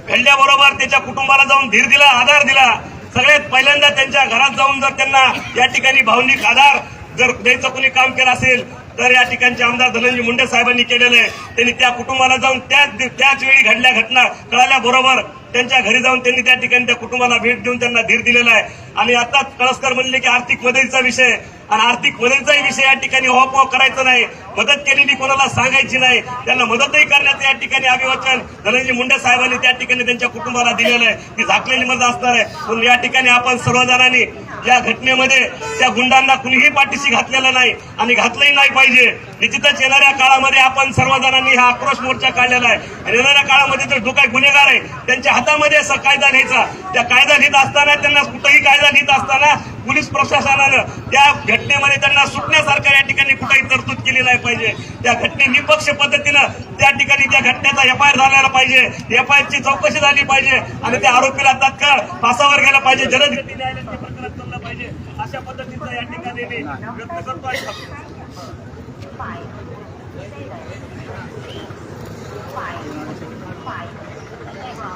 घडल्याबरोबर त्याच्या कुटुंबाला जाऊन धीर दिला, आधार दिला. सगळ्यात पहिल्यांदा त्यांच्या घरात जाऊन जर त्यांना या ठिकाणी भावनिक आधार जर द्यायचं कोणी काम केलं असेल तर या ठिकाणचे आमदार धनंजय मुंडे साहेबांनी केलेलं आहे. त्यांनी त्या कुटुंबाला जाऊन त्याच वेळी घडल्या घटना कळाल्याबरोबर त्यांच्या घरी जाऊन त्यांनी त्या ठिकाणी त्या कुटुंबाला भेट देऊन त्यांना धीर दिलेला आहे. आणि आता कळसकर म्हणले की आर्थिक मदतीचा विषय आणि आर्थिक मदतीचाही विषय या ठिकाणी होप करायचं नाही. मदत केलेली कोणाला सांगायची नाही. त्यांना मदतही करण्याचं या ठिकाणी अभिवचन धनंजय मुंडे साहेबांनी त्या ठिकाणी त्यांच्या कुटुंबाला दिलेलं आहे. ती झाकलेली मदत असणार आहे. म्हणून या ठिकाणी आपण सर्वजणांनी या घटनेमध्ये त्या गुंडांना कुणीही पाठीशी घातलेलं नाही आणि घातलंही नाही पाहिजे. निश्चितच येणाऱ्या काळामध्ये आपण सर्वजणांनी हा आक्रोश मोर्चा काढलेला आहे आणि येणाऱ्या काळामध्ये जो काही गुन्हेगार आहे त्यांच्या हातामध्ये असा कायदा लिहायचा. त्या कायदा लिहित असताना त्यांना कुठेही कायदा लिहित असताना पोलीस प्रशासनानं त्या घटनेमध्ये त्यांना सुटण्यासारखं या ठिकाणी कुठेही तरतूद केली नाही पाहिजे. त्या घटने निपक्ष पद्धतीनं त्या ठिकाणी त्या घटनेचा FIR झालेला पाहिजे. FIRची चौकशी झाली पाहिजे आणि त्या आरोपीला तात्काळ फासावर गेला पाहिजे. जलदगती न्यायालयाचे प्रकरण चाललं पाहिजे. अशा पद्धतीचं या ठिकाणी मी व्यक्त करतो. आज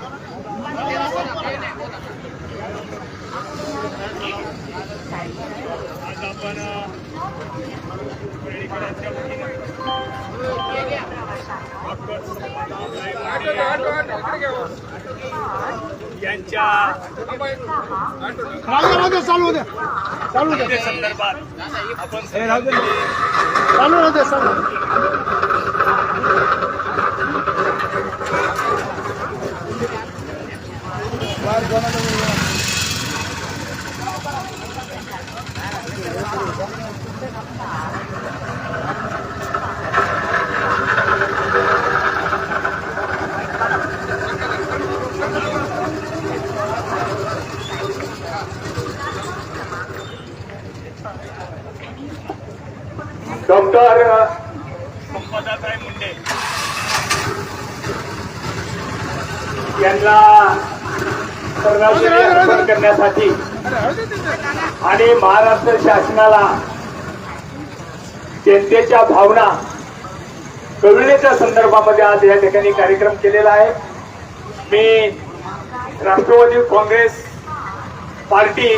आपण यांच्या संदर्भात आपण डॉक्टर संपदाताई मुंडे यांना श्रद्धांजली अर्पण करण्यासाठी आणि महाराष्ट्र शासनाला जनतेच्या भावना कळविण्याच्या संदर्भामध्ये आज या ठिकाणी कार्यक्रम केलेला आहे. मी राष्ट्रवादी काँग्रेस पार्टी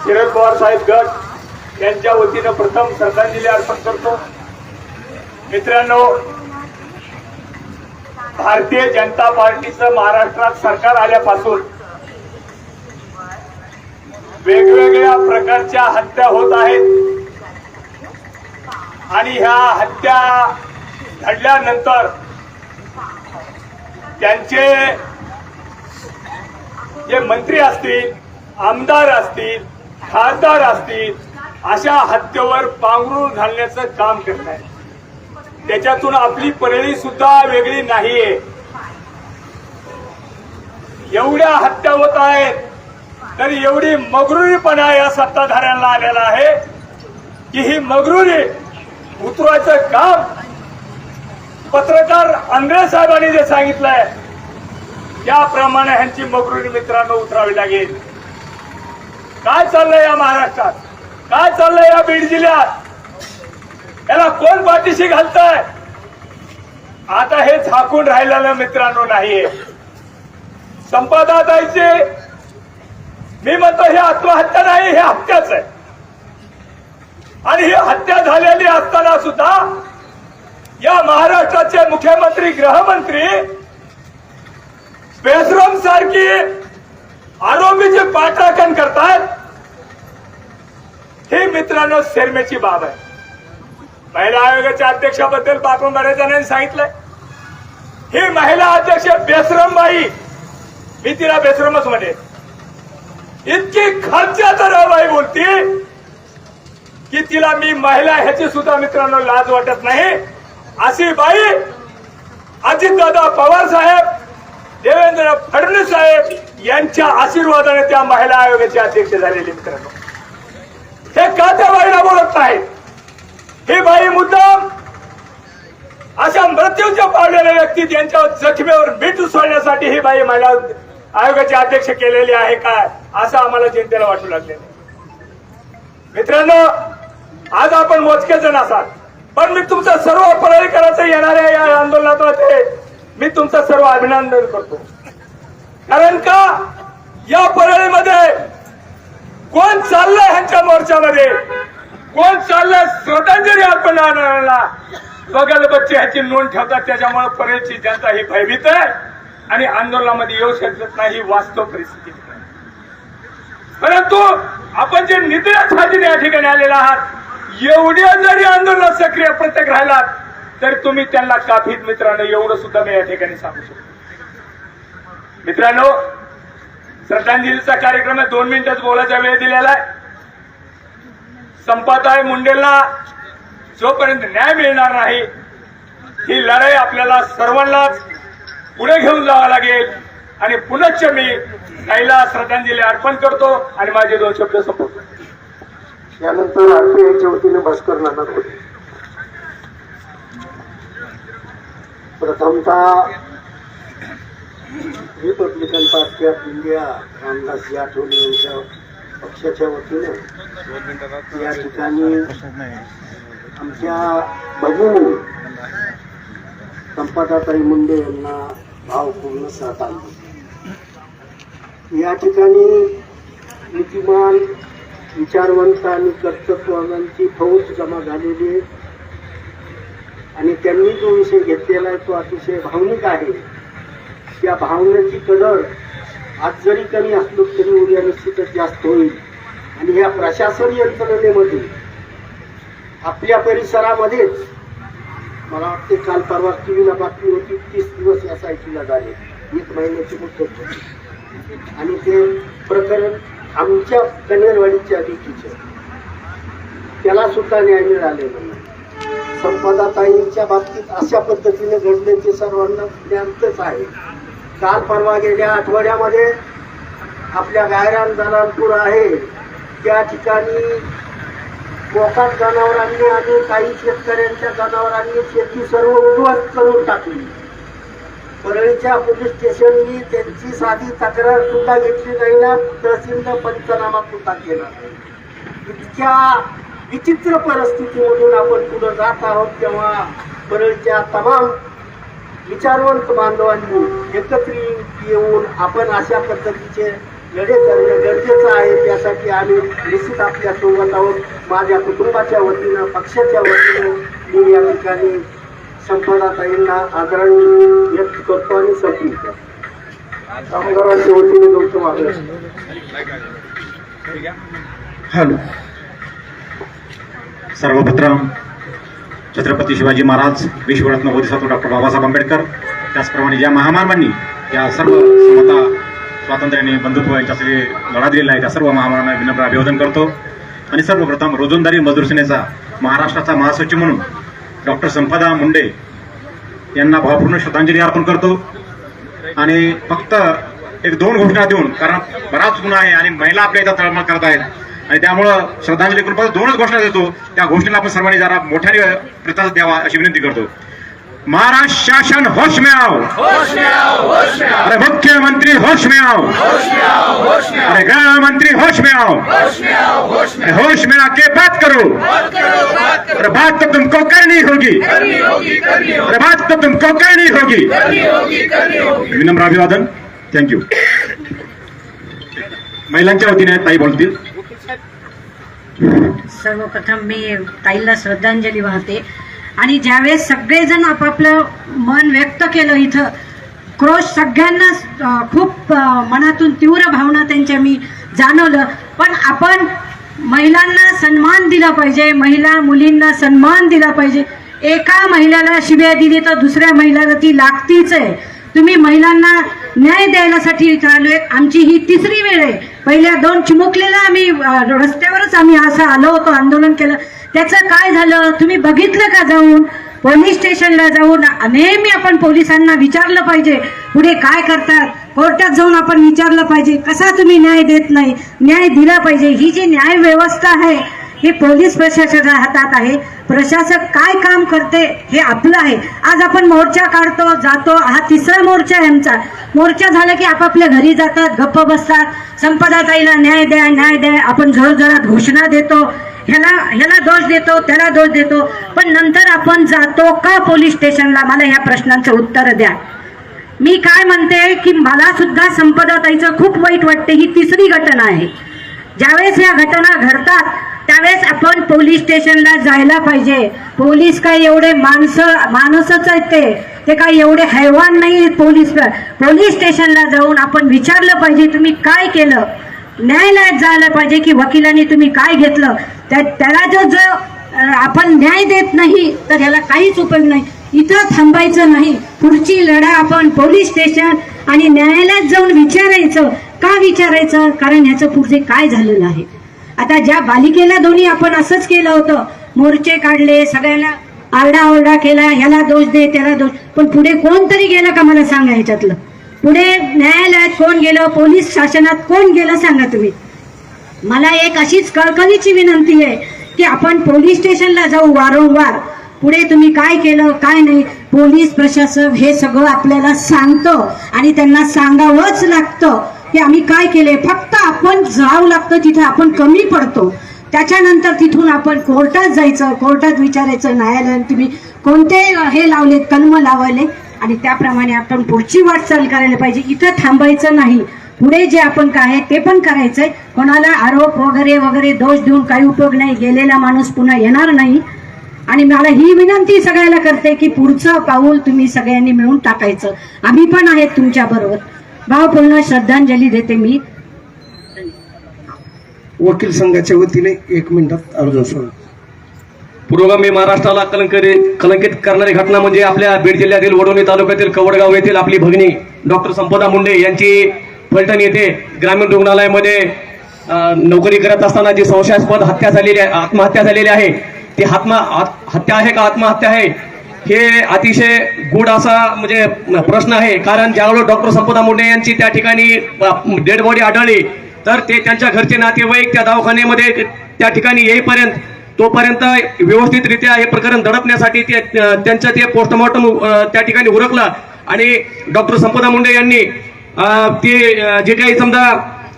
शरद पवार साहेब गट यांच्या वतीनं प्रथम श्रद्धांजली अर्पण करतो. मित्रांनो, भारतीय जनता पार्टीचं महाराष्ट्रात सरकार आल्यापासून वेगवेगळ्या प्रकारच्या हत्या होत आहेत आणि ह्या हत्या घडल्यानंतर त्यांचे जे मंत्री असतील, आमदार असतील, खासदार असतील, अशा हत्येवर पांघरूण घालण्याचं काम करत आहे. त्याच्यातून आपली परळी सुद्धा वेगळी नाहीये. एवढ्या हत्या होत आहेत तरी एवढी मगरुरीपणा या सत्ताधाऱ्यांना आलेला आहे की ही मगरुरी उतरवायचं काम पत्रकार आंध्रे साहेबांनी जे सांगितलंय त्याप्रमाणे ह्यांची मगरुरी मित्रांनो उतरावी लागेल. काय चाललंय या महाराष्ट्रात, काय चाललंय या बीड जिल्ह्यात, याला कोण पाठीशी घालतंय? आता हे झाकून राहिलेलं मित्रांनो नाहीये. संपदाताईचे मी म्हणतो हे आत्महत्या नाही, हे हत्याच आहे. आणि ही हत्या झालेली असताना सुद्धा या महाराष्ट्राचे मुख्यमंत्री, गृहमंत्री बेशरम सारखी आरोपीची पाठराखण करतात. ही मित्रांनो शरमेची बाब आहे. महिला आयोगाच्या अध्यक्षाबद्दल आपण बऱ्याच जणांनी सांगितलंय. ही महिला अध्यक्ष बेशरमबाई, मी तिला बेशरमच म्हणेन, इतकी खर्चाचं बाई बोलती की तिला मी महिला ह्याची सुद्धा मित्रांनो लाज वाटत नाही. अशी बाई अजितदादा पवार साहेब, देवेंद्र फडणवीस साहेब यांच्या आशीर्वादाने त्या महिला आयोगाचे अध्यक्ष झालेले मित्रांनो. हे का त्या बाईला बोलत नाहीत? ही बाई मुद्दाम अशा मृत्यूच्या पावलेल्या व्यक्ती त्यांच्या जखमेवर मीठ सोडण्यासाठी ही बाई महिला आयोगाचे अध्यक्ष केलेली आहे काय, असं आम्हाला जनतेला वाटू लागले. मित्रांनो, आज आपण मोजके जण असाल, पण मी तुमचं सर्व परळीकरांचं येणाऱ्या या आंदोलनात मी तुमचं सर्व अभिनंदन करतो. कारण का या परळीमध्ये कोण चाललंय ह्यांच्या मोर्चामध्ये, कोण चाललंय श्रद्धांजली अर्पण करण्याला, बघायला बच्चे ह्याची नोंद ठेवतात. त्याच्यामुळे परळीची जनता ही भयभीत आहे आणि आंदोलनामध्ये येऊ शकत नाही, ही वास्तव परिस्थिती. परंतु आपण जे निधड्यासाठी या ठिकाणी आलेला आहात, एवढ्या जरी आंदोलनात सक्रिय प्रत्येक राहिलात तरी तुम्ही त्यांना काफीत मित्रांनो, एवढं सुद्धा मी या ठिकाणी सांगू शकतो. मित्रांनो, श्रद्धांजलीचा कार्यक्रम 2 मिनिटच बोलायचा वेळ दिलेला आहे. संपदाताई मुंडेंना जोपर्यंत न्याय मिळणार नाही, ही लढाई आपल्याला सर्वांनाच पुढे घेऊन जावं लागेल. आणि पुनश्च मी ताईला श्रद्धांजली अर्पण करतो आणि माझे 2 शब्द संपवतो. यानंतर आरपीआयच्या वतीने भास्कर नाना. प्रथमतः Republican Party of India Ramdasji Athawale यांच्या पक्षाच्या वतीने या ठिकाणी आमच्या भगिनी संपदाताई मुंडे यांना भावपूर्ण श्रद्धांजली. या ठिकाणी नीतिमान, विचारवंत आणि कर्तृत्ववानांची फौज जमा झालेली आहे आणि त्यांनी जो विषय घेतलेला आहे तो अतिशय भावनिक आहे. त्या भावनेची कदर आज जरी कमी असलो तरी उद्या निश्चितच जास्त होईल. आणि या प्रशासन यंत्रणेमध्ये आपल्या परिसरामध्येच मला वाटते काल परवा टीव्हीला बातमी होती, 30 दिवस या सायटीला झाले, 1 महिन्याची मुदत होती. आणि ते प्रकरण आमच्या कनेरवाडीच्या लेकीचे, त्याला सुद्धा न्याय मिळालेला नाही. संपदाताईंच्या बाबतीत अशा पद्धतीने घडल्याचे सर्वांना ज्ञातच आहे. काल परवा गेल्या आठवड्यामध्ये आपल्या गायरान दलालपूर आहे त्या ठिकाणी बोकाट जनावरांनी आणि काही शेतकऱ्यांच्या जनावरांनी शेती सर्व उद्ध्वस्त करून टाकली. परळीच्या पोलीस स्टेशननी त्यांची साधी तक्रार सुद्धा घेतली नाही ना, तहसीलनं पंचनामा सुद्धा केला नाही. इतक्या विचित्र परिस्थितीमधून आपण पुढे जात आहोत, तेव्हा परळीच्या तमाम विचारवंत बांधवांनी एकत्रित येऊन आपण अशा पद्धतीचे लढे करणे गरजेचं आहे. त्यासाठी आम्ही निश्चित आपल्या सोबत आहोत. माझ्या कुटुंबाच्या वतीनं, पक्षाच्या वतीनं मी या ठिकाणी संपदाताईंना आदरांजली व्यक्त करतो आणि संपतो. कामगारांच्या वतीने तुमचं मागणी. हॅलो. सर्वप्रथम छत्रपती शिवाजी महाराज, विश्वरत्न बोधिसत्व डॉक्टर बाबासाहेब आंबेडकर, त्याचप्रमाणे ज्या महामानवांनी या सर्व समता, स्वातंत्र्याने, बंधुत्व यांच्यासाठी लढा दिलेला आहे, त्या सर्व महामानवांना विनम्र अभिवादन करतो. आणि सर्वप्रथम रोजंदारी मजदूर सेनेचा महाराष्ट्राचा महासचिव म्हणून डॉक्टर संपदा मुंडे यांना भावपूर्ण श्रद्धांजली अर्पण करतो. आणि फक्त एक 2 घोषणा देऊन, कारण बराच गुन्हा आहे आणि महिला आपल्या इथं तळमळ करत आहेत आणि त्यामुळं श्रद्धांजली करून फक्त 2च घोषणा देतो. त्या घोषणेला आपण सर्वांनी जरा मोठ्याने प्रतिसाद द्यावा अशी विनंती करतो. महाराष्ट्र शासन होश में आओ, अरे मुख्यमंत्री होश में आओ, अरे गृह मंत्री होश में आओ, अरे होश में आके बात करो, अरे बात तो तुमको करनी होगी, अरे बात तो तुमको करनी होगी. विनम्र अभिवादन. थँक्यू. महिलांच्या वतीने ताई बोलतील. सर्वप्रथम मी ताईला श्रद्धांजली वाहते. आणि ज्यावेळेस सगळेजण आपापलं मन व्यक्त केलं, इथं क्रोश सगळ्यांना खूप मनातून तीव्र भावना त्यांच्या मी जाणवलं. पण आपण महिलांना सन्मान दिला पाहिजे, महिला मुलींना सन्मान दिला पाहिजे. एका महिलेला शिव्या दिली तर दुसऱ्या महिलेला ती लागतीच आहे. तुम्ही महिलांना न्याय द्यायलासाठी आलोय. आमची ही 3री वेळ आहे. पहिल्या 2 चिमुकलेला आम्ही रस्त्यावरच आम्ही असं आलो होतो, आंदोलन केलं. त्याचं काय झालं तुम्ही बघितलं का? जाऊन पोलीस स्टेशनला जाऊन नेहमी आपण पोलिसांना विचारलं पाहिजे पुढे काय करतात. कोर्टात जाऊन आपण विचारलं पाहिजे कसा तुम्ही न्याय देत नाही. न्याय दिला पाहिजे. ही जी न्याय व्यवस्था आहे ही पोलीस प्रशासनाच्या हातात आहे. प्रशासक काय काम करते हे आपलं आहे. आज आपण मोर्चा काढतो, जातो. हा 3रा मोर्चा आहे आमचा. मोर्चा झाला की आपापल्या घरी जातात, गप्प बसतात. संपदाताईला न्याय द्या, न्याय द्या. आपण जोरजोरात घोषणा देतो, ह्याला दोष देतो, त्याला दोष देतो. पण नंतर आपण जातो का पोलीस स्टेशनला? मला ह्या प्रश्नांचं उत्तर द्या. मी काय म्हणते की मला सुद्धा संपदाताईचं खूप वाईट वाटते. ही 3री घटना आहे. ज्यावेळेस या घटना घडतात त्यावेळेस आपण पोलीस स्टेशनला जायला पाहिजे. पोलीस काय एवढे माणूसच आहेत, ते काय एवढे हैवान नाही आहेत. पोलीस स्टेशनला जाऊन आपण विचारलं पाहिजे तुम्ही काय केलं. न्यायालयात जायला पाहिजे की वकिलांनी तुम्ही काय घेतलं. त्याला जो आपण न्याय देत नाही तर ह्याला काहीच उपयोग नाही. इथं थांबायचं नाही. पुढची लढा आपण पोलीस स्टेशन आणि न्यायालयात जाऊन विचारायचं. का विचारायचं? कारण ह्याचं पुढचे काय झालेलं आहे. आता ज्या बालिकेला दोन्ही आपण असंच केलं होतं, मोर्चे काढले, सगळ्यांना आरडाओरडा केला, ह्याला दोष दे, त्याला दोष. पण पुढे कोणतरी गेलं का? मला सांगा ह्याच्यातलं. पुढे न्यायालयात कोण गेलं? पोलीस शासनात कोण गेलं? सांगा तुम्ही. मला एक अशीच कळकळीची विनंती आहे की आपण पोलीस स्टेशनला जाऊ वारंवार. पुढे तुम्ही काय केलं काय नाही. पोलीस प्रशासन हे सगळं आपल्याला सांगतं आणि त्यांना सांगावंच लागतं की आम्ही काय केले. फक्त आपण जावं लागतं तिथे. आपण कमी पडतो. त्याच्यानंतर तिथून आपण कोर्टात जायचं, कोर्टात विचारायचं न्यायालयात तुम्ही कोणते हे लावलेत, कलम लावले, आणि त्याप्रमाणे आपण पुढची वाटचाल करायला पाहिजे. इथं थांबायचं नाही. पुढे जे आपण काय आहे ते पण करायचंय. कोणाला आरोप वगैरे दोष देऊन काही उपयोग नाही. गेलेला माणूस पुन्हा येणार नाही. आणि मला ही विनंती सगळ्याला करते की पुढचं पाऊल तुम्ही सगळ्यांनी मिळून टाकायचं. आम्ही पण आहेत तुमच्या बरोबर. भावपूर्ण श्रद्धांजली देते मी. वकील संघाच्या वतीने 1 मिनिटात अर्ज सोडा. पुरोगामी महाराष्ट्राला कलंकित करणारी घटना म्हणजे आपल्या बीड जिल्ह्यातील वडोणी तालुक्यातील कवडगाव येथील आपली भगिनी डॉक्टर संपदा मुंडे यांची फलटण येथे ग्रामीण रुग्णालयामध्ये नोकरी करत असताना जी संशयास्पद आत्महत्या झालेली आहे. ती हत्या आहे का आत्महत्या आहे हे अतिशय गूढ असा म्हणजे प्रश्न आहे. कारण ज्यावेळेस डॉक्टर संपदा मुंडे यांची त्या ठिकाणी डेड बॉडी आढळली तर ते त्यांच्या घरचे नातेवाईक त्या दवाखान्यामध्ये त्या ठिकाणी येईपर्यंत तोपर्यंत व्यवस्थितरित्या हे प्रकरण दडपण्यासाठी त्यांचं ते पोस्टमॉर्टम त्या ठिकाणी उरकलं आणि डॉक्टर संपदा मुंडे यांनी ते जे काही समजा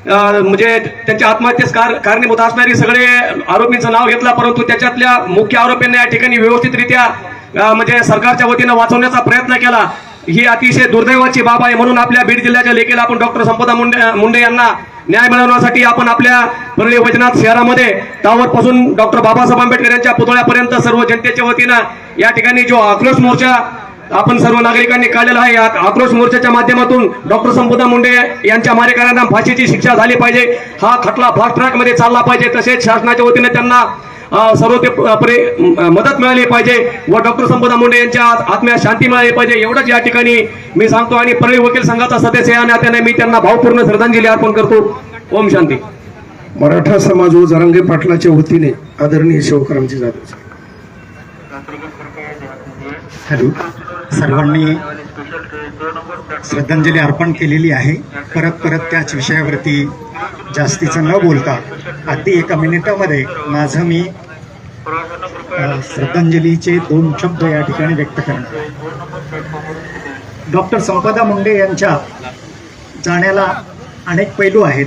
म्हणजे त्यांच्या आत्महत्येस कारणीभूत असणारे सगळे आरोपींचं नाव घेतलं, परंतु त्याच्यातल्या मुख्य आरोपींना या ठिकाणी व्यवस्थितरित्या म्हणजे सरकारच्या वतीनं वाचवण्याचा प्रयत्न केला. ही अतिशय दुर्दैवाची बाब आहे. म्हणून आपल्या बीड जिल्ह्याच्या लेखीला आपण डॉक्टर संपदा मुंडे यांना न्याय मिळवण्यासाठी आपण आपल्या परळी वैजनाथ शहरामध्ये टावरपासून डॉक्टर बाबासाहेब आंबेडकर यांच्या पुतळ्यापर्यंत सर्व जनतेच्या वतीनं या ठिकाणी जो आक्रोश मोर्चा आपण सर्व नागरिकांनी काढलेला आहे, या आक्रोश मोर्चाच्या माध्यमातून डॉक्टर संपदा मुंडे यांच्या मारेकऱ्यांना फाशीची शिक्षा झाली पाहिजे. हा खटला फास्ट ट्रॅक मध्ये चालला पाहिजे. तसेच शासनाच्या वतीने त्यांना सर्वतोपरी मदत मिळाली पाहिजे व डॉक्टर संपदा मुंडे यांच्या आत्म्यास शांती मिळाली पाहिजे. एवढंच या ठिकाणी मी सांगतो आणि परळी वकील संघाचा सदस्य या नात्याने मी त्यांना भावपूर्ण श्रद्धांजली अर्पण करतो. ओम शांती. मराठा समाज व जरांगे पाटलाच्या वतीने आदरणीय शिवकरामजी जाधव. हॅलो, सर्वांनी श्रद्धांजली अर्पण केलेली आहे. परत त्याच विषयावरती जास्तीचं न बोलता अगदी 1 मिनिटामध्ये माझं मी श्रद्धांजलीचे 2 शब्द या ठिकाणी व्यक्त करणार. डॉक्टर संपदा मुंडे यांच्या जाण्याला अनेक पैलू आहेत.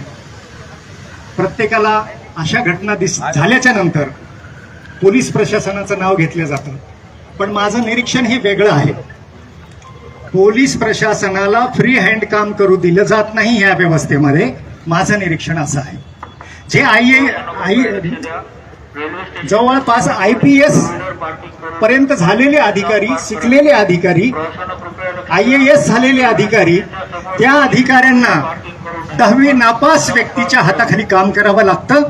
प्रत्येकाला अशा घटना झाल्याच्या नंतर पोलीस प्रशासनाचं नाव घेतलं जातं, पण माझं निरीक्षण हे वेगळं आहे. पोलीस प्रशासनाला फ्री हँड काम करू दिलं जात नाही या व्यवस्थेमध्ये. माझं निरीक्षण असं आहे, जे जवळपास IPS पर्यंत झालेले अधिकारी, शिकलेले अधिकारी, IAS झालेले अधिकारी, त्या अधिकाऱ्यांना 10वी नापास व्यक्तीच्या हाताखाली काम करावं लागतं.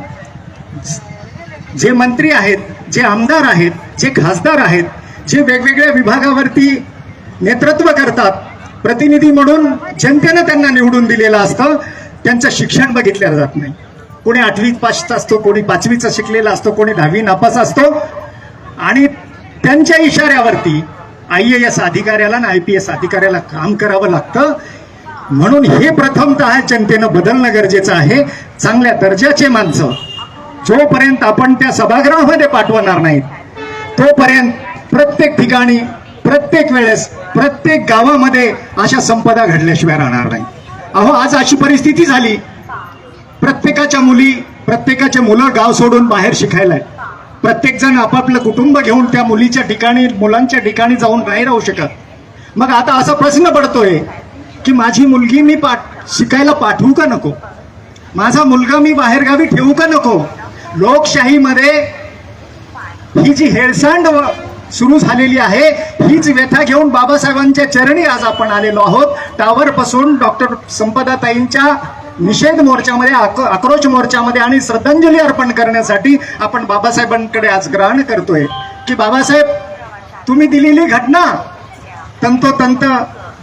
जे मंत्री आहेत, जे आमदार आहेत, जे खासदार आहेत, जे वेगवेगळ्या विभागावरती नेतृत्व करतात, प्रतिनिधी म्हणून जनतेनं त्यांना निवडून दिलेलं असतं, त्यांचं शिक्षण बघितलं जात नाही. कोणी 8वी पास असतो, कोणी 5वीचा शिकलेला असतो, कोणी 10वी नापास असतो आणि त्यांच्या इशाऱ्यावरती IAS अधिकाऱ्याला आणि IPS अधिकाऱ्याला काम करावं लागतं. म्हणून हे प्रथमतः जनतेनं बदलणं गरजेचं आहे. चांगल्या दर्जाचे माणसं जोपर्यंत आपण त्या सभागृहामध्ये पाठवणार नाहीत, तोपर्यंत प्रत्येक ठिकाणी, प्रत्येक वेळेस, प्रत्येक गावामध्ये अशा संपदा घडल्याशिवाय राहणार नाही. अहो, आज अशी परिस्थिती झाली, प्रत्येकाच्या मुलं गाव सोडून बाहेर शिकायला आहे. प्रत्येक जण आपापलं कुटुंब घेऊन त्या मुलीच्या ठिकाणी, मुलांच्या ठिकाणी जाऊन नाही राहू शकत. मग आता असा प्रश्न पडतोय की माझी मुलगी मी शिकायला पाठवू का नको? माझा मुलगा मी बाहेरगावी ठेवू का नको? लोकशाहीमध्ये ही जी हेळसांड सुरू झालेली आहे, हीच व्यथा घेऊन बाबासाहेबांच्या चरणी आज आपण आलेलो आहोत. टावरपासून डॉक्टर संपदाताईंच्या निषेध मोर्चामध्ये, आक्रोश मोर्चामध्ये आणि श्रद्धांजली अर्पण करण्यासाठी आपण बाबासाहेबांकडे आज ग्रहण करतोय की बाबासाहेब, तुम्ही दिलेली घटना तंतोतंत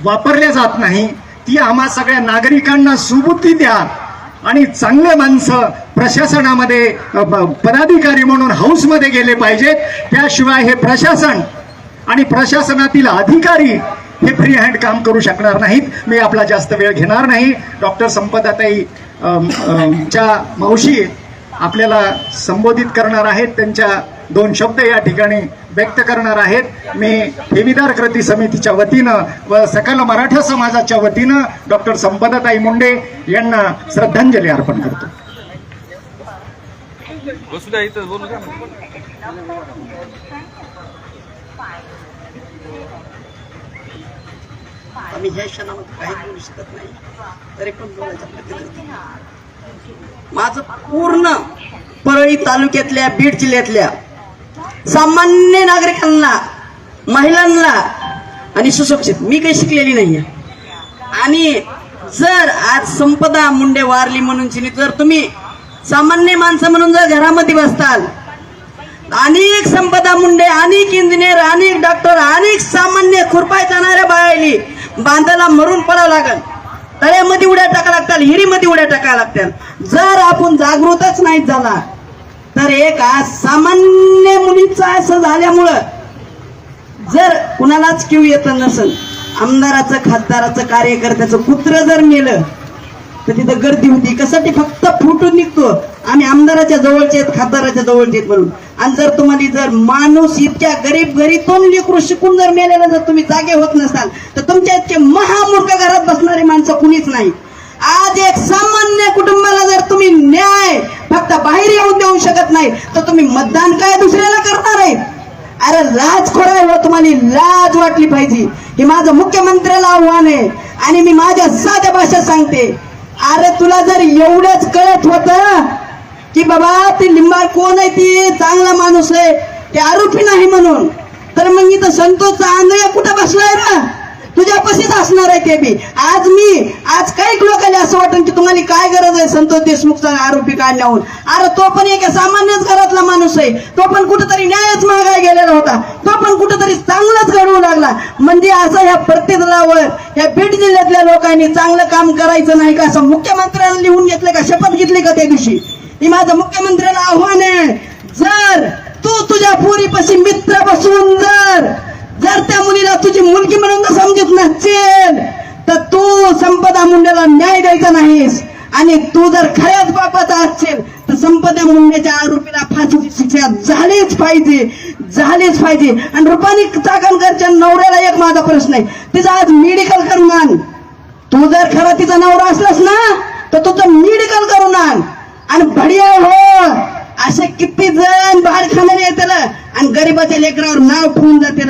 वापरल्या जात नाही, ती आम्हा सगळ्या नागरिकांना सुबुद्धी द्या आणि चांगले माणसं प्रशासनामध्ये पदाधिकारी म्हणून हाऊसमध्ये गेले पाहिजेत. त्याशिवाय हे प्रशासन आणि प्रशासनातील अधिकारी हे फ्री हँड काम करू शकणार नाहीत. मी आपला जास्त वेळ घेणार नाही. डॉक्टर संपदाताई च्या मावशी आपल्याला संबोधित करणार आहेत, त्यांच्या 2 शब्द या ठिकाणी व्यक्त करणार आहेत. मी ठेवीदार कृती समितीच्या वतीनं व सकल मराठा समाजाच्या वतीनं डॉक्टर संपदाताई मुंडे यांना श्रद्धांजली अर्पण करतो. आम्ही ह्या क्षणामध्ये काही बोलू शकत नाही, तरी पण बोलायचा प्रयत्न करतो. माझं पूर्ण परळी तालुक्यातल्या, बीड जिल्ह्यातल्या सामान्य नागरिकांना, महिलांना आणि सुशिक्षित, मी काही शिकलेली नाहीये, आणि जर आज संपदा मुंडे वारली म्हणून जर तुम्ही सामान्य माणसं म्हणून जर घरामध्ये बसताल, अनेक संपदा मुंडे, अनेक इंजिनियर, अनेक डॉक्टर, अनेक सामान्य खुरपाय जाणाऱ्या बाळाली बांधाला मरून पडावं लागल, तळ्यामध्ये उड्या टाका लागतात, हिरीमध्ये उड्या टाका लागतात. जर आपण जागृतच नाही झाला तर एक आज सामान्य मुलीचं असं झाल्यामुळं जर कुणालाच किव येत नसेल, आमदाराचं, खासदाराचं, कार्यकर्त्याचं कुत्र जर मेलं तर तिथं गर्दी होती. कशासाठी? फक्त फुटून निघतो आम्ही आमदाराच्या जवळचे आहेत, खासदाराच्या जवळचे आहेत म्हणून. आणि जर तुम्हाला जर माणूस इतक्या गरीब घरीतून लेकरू शिकून जर मेलेला जर तुम्ही जागे होत नसाल तर तुमच्या इतके महामूर्ख घरात बसणारी माणसं कुणीच नाही. आज एक सामान्य कुटुंबाला जर तुम्ही न्याय फक्त बाहेर येऊन देऊ शकत नाही तर तुम्ही मतदान काय दुसऱ्याला करणार आहे? अरे लाजखोर आहे हो, तुम्हाला लाज वाटली पाहिजे. हे माझं मुख्यमंत्र्याला आव्हान आहे आणि मी माझ्या साध्या भाषेत सांगते. अरे तुला जर एवढंच कळत होतं की बाबा ती लिंबाळ कोण आहे, ती चांगला माणूस आहे, ते आरोपी नाही म्हणून, तर मग इथं संतोषचा आंधळा कुठं बसलाय ना, तुझ्यापाशीच असणार आहे ते बी. आज काही लोकांना असं वाटतं की तुम्हाला काय गरज आहे संतोष देशमुखचा आरोपी काढण्याहून. अरे तो पण एक सामान्यच घरातला माणूस आहे, तो पण कुठेतरी न्यायच मागाय गेलेला होता, तो पण कुठेतरी चांगलाच घडवू लागला. म्हणजे असं ह्या प्रत्येकावर ह्या बीड जिल्ह्यातल्या लोकांनी चांगलं काम करायचं नाही का असं मुख्यमंत्र्यांना लिहून घेतलं का, शपथ घेतली का त्या दिवशी? हे माझं मुख्यमंत्र्याला आव्हान आहे. जर तू तुझ्या पोरीपाशी मित्र बसवून जर त्या मुलीला तुझी मुलगी म्हणून समजत नसेल तर तू संपदा मुंडेला न्याय द्यायचा नाहीस. आणि तू जर खऱ्याच बापाचा असेल तर संपदा मुंडेच्या आरोपीला फाशीची शिक्षा झालीच पाहिजे. आणि रुपाली चाकणकरच्या नवऱ्याला एक माझा प्रश्न आहे, तिचा आज मेडिकल करून आण. तू जर खरा तिचा नवरा असलास ना तर तुझं मेडिकल करून आण. आणि भडिया हो, असे किती जण बाहेर खाणारे येतात आणि गरीबाच्या लेकरावर नाव ठेवून जाते.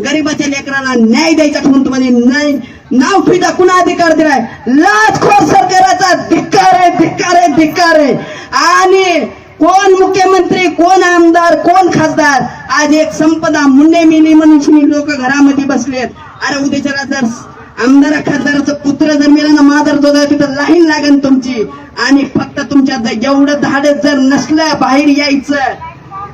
गरीबाच्या लेकराला न्याय द्यायचा ठेवून तुम्हाला नाव ठेवायचा कुणा अधिकार दिलाय? लाचखोर सरकाराचा धिक्कार आहे. आणि कोण मुख्यमंत्री, कोण आमदार, कोण खासदार, आज एक संपदा मुंडे मिली म्हणून लोक घरामध्ये बसलेत. अरे उद्याच्या जर आमदार खासदाराचं पुत्र जर मेला ना मादर दोधा तिथं लाईन लागेल तुमची. आणि फक्त तुमच्यात एवढं धाडस जर नसलं बाहेर यायचं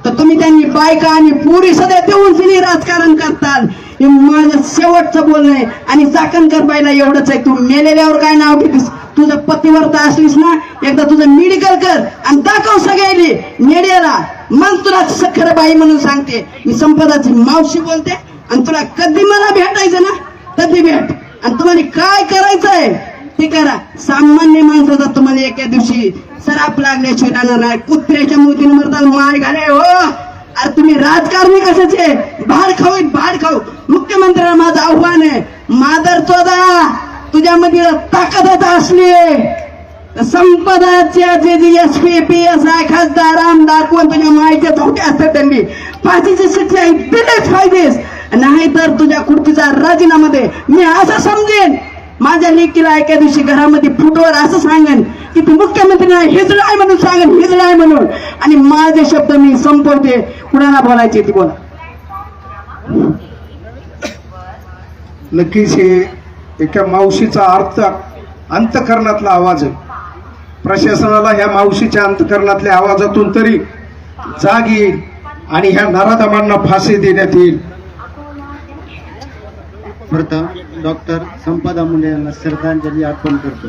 तर तुम्ही त्यांनी बायका आणि पुरी सध्या देऊन तिने राजकारण करताल. हे माझं शेवटचं बोलणं आहे. आणि चाकणकर बाईला एवढंच आहे, तू मेलेल्यावर काय नाव घेतीस? तुझं पतिव्रता असलीस ना, एकदा तुझं मेडिकल कर आणि दाखव सगळ्यांनी मीडियाला, मग तुला खरं बाई म्हणून सांगते. मी संपदाची मावशी बोलते आणि तुला कधी मला भेटायचं ना कधी भेट. आणि तुम्हाला काय करायचंय ते करा. सामान्य माणसाचा तुम्हाला एका दिवशी सराप लागल्याशिवाय राहणार नाही. कुत्र्याच्या मोतीने मरताल माय घाले हो. अरे तुम्ही राजकारणी कशाचे? भाड खाऊ. मुख्यमंत्र्यांना माझं आव्हान आहे, मादर चोदा तुझ्यामध्ये ताकदच असली संपदाच्या जे SP PSI खासदार आमदार कोण तुझ्या माईच्या चौट्या असतात त्यांनी फाशीची शिक्षा दिलीच पाहिजेस. नाही तर तुझ्या खुर्चीचा राजीनामा दे. मी असं समजेन माझ्या लेकीला एका दिवशी घरामध्ये फुटवर असं सांगेन की तू मुख्यमंत्री हिजडाय म्हणून सांगेन, हिजडाय म्हणून. आणि माझे शब्द मी संपवते. कुणाला बोलायचे ती बोला. नक्कीच हे एका मावशीचा अंतकरणातला आवाज आहे. प्रशासनाला ह्या मावशीच्या अंतकरणातल्या आवाजातून तरी जाग येईल आणि ह्या नराधमांना फाशी देण्यात येईल. प्रथम डॉक्टर संपदा मुंडे यांना श्रद्धांजली अर्पण करतो.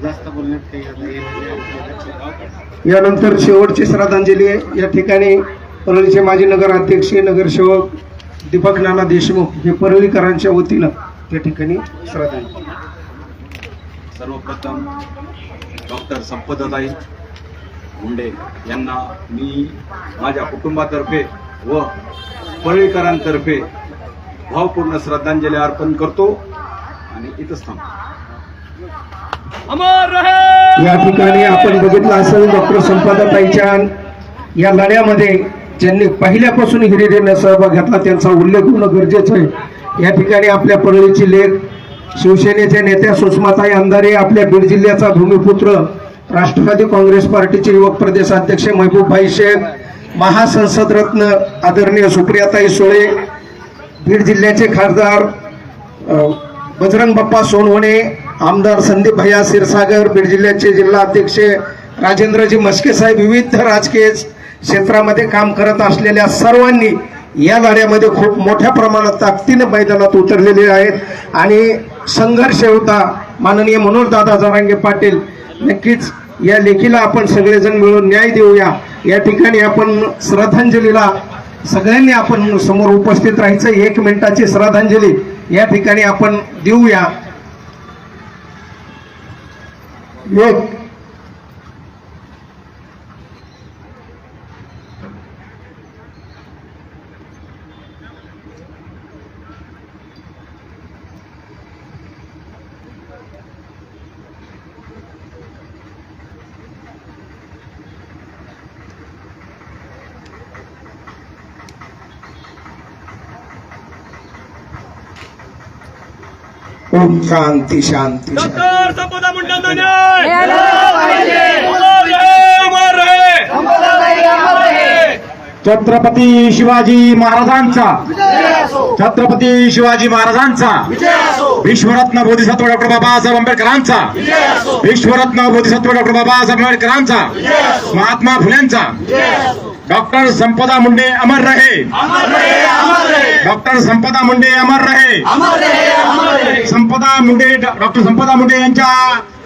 जास्त बोलण्यात काही यानंतर शेवटची श्रद्धांजली या ठिकाणी परळीचे माजी नगराध्यक्ष नगरसेवक दीपक नाना देशमुख हे परळीकरांच्या वतीनं त्या ठिकाणी श्रद्धांजली. सर्वप्रथम डॉक्टर संपदाताई मुंडे यांना मी माझ्या कुटुंबातर्फे व परळीकरांतर्फे भावपूर्ण श्रद्धांजली अर्पण करतो आणि इथंच थांबतो. या ठिकाणी आपण बघितलं असेल डॉक्टर संपदाताईच्या या लढ्यामध्ये ज्यांनी पहिल्यापासून हिरिरीने सहभाग घेतला त्यांचा उल्लेख होणं गरजेचं आहे. या ठिकाणी आपल्या परळीची लेख शिवसेनेच्या नेत्या सुषमाताई अंधारे, आपल्या बीड जिल्ह्याचा भूमिपुत्र राष्ट्रवादी काँग्रेस पार्टीचे युवक प्रदेशाध्यक्ष महबूबभाई शेख, महासंसद रत्न आदरणीय सुप्रियाताई सुळे, बीड जिल्ह्याचे खासदार बजरंग बाप्पा सोनवणे, आमदार संदीप भैया क्षीरसागर, बीड जिल्ह्याचे जिल्हा अध्यक्ष राजेंद्रजी मस्के साहेब, विविध राजकीय क्षेत्रामध्ये काम करत असलेल्या सर्वांनी या लढ्यामध्ये खूप मोठ्या प्रमाणात ताकदीने मैदानात उतरलेले आहेत आणि संघर्ष होता. माननीय मनोजदादा जरांगे पाटील, नक्कीच या लेखीला आपण सगळेजण मिळून न्याय देऊया. या ठिकाणी आपण श्रद्धांजलीला सगळ्यांनी आपण समोर उपस्थित राहायचं. 1 मिनिटाची श्रद्धांजली या ठिकाणी आपण देऊया. ओम शांती शांती शांती. डॉक्टर संपदा मुंडेंना न्याय छत्रपती शिवाजी महाराजांचा छत्रपती शिवाजी महाराजांचा विश्वरत्न बोधिसत्व डॉक्टर बाबासाहेब आंबेडकरांचा विश्वरत्न बोधिसत्व डॉक्टर बाबासाहेब आंबेडकरांचा महात्मा फुलेंचा डॉक्टर संपदा मुंडे अमर रहे डॉक्टर संपदा मुंडे अमर रहे संपदा मुंडे डॉक्टर संपदा मुंडे यांच्या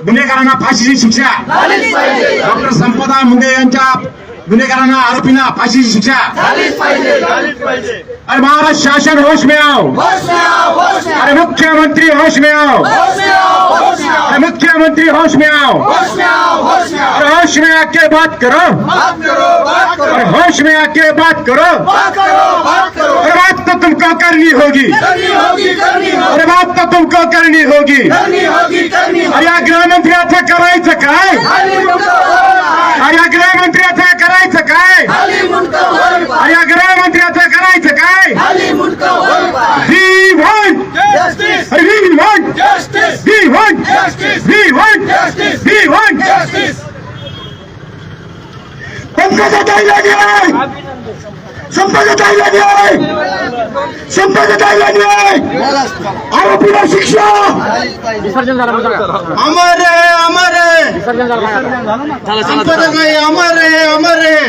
गुन्हेगारांना फाशीची शिक्षा डॉक्टर संपदा मुंडे यांच्या गुन्हेगारांना आरोपींना फाशीची शिक्षा अरे महाराष्ट्र शासन होश में आओ अरे मुख्यमंत्री होश में आओ अरे मुख्यमंत्री होश में आओ अरे होश में आके बात करो अरे होश में आके बात करो अरे बात तो तुमको करनी होगी अरे बात तो तुमको करनी होगी अरे या गृहमंत्र्याचं करायचं काय अरे या गृहमंत्र्याचं करायचं काय अरे या गृहमंत्र्याचं करायचं काय We want justice. We want justice. We want justice. We want justice. We want justice. संपदाताईला न्याय संपदाताईला न्याय संपदाताईला न्याय आरोपीला शिक्षा अमर है अमर है संपदाताई अमर है अमर है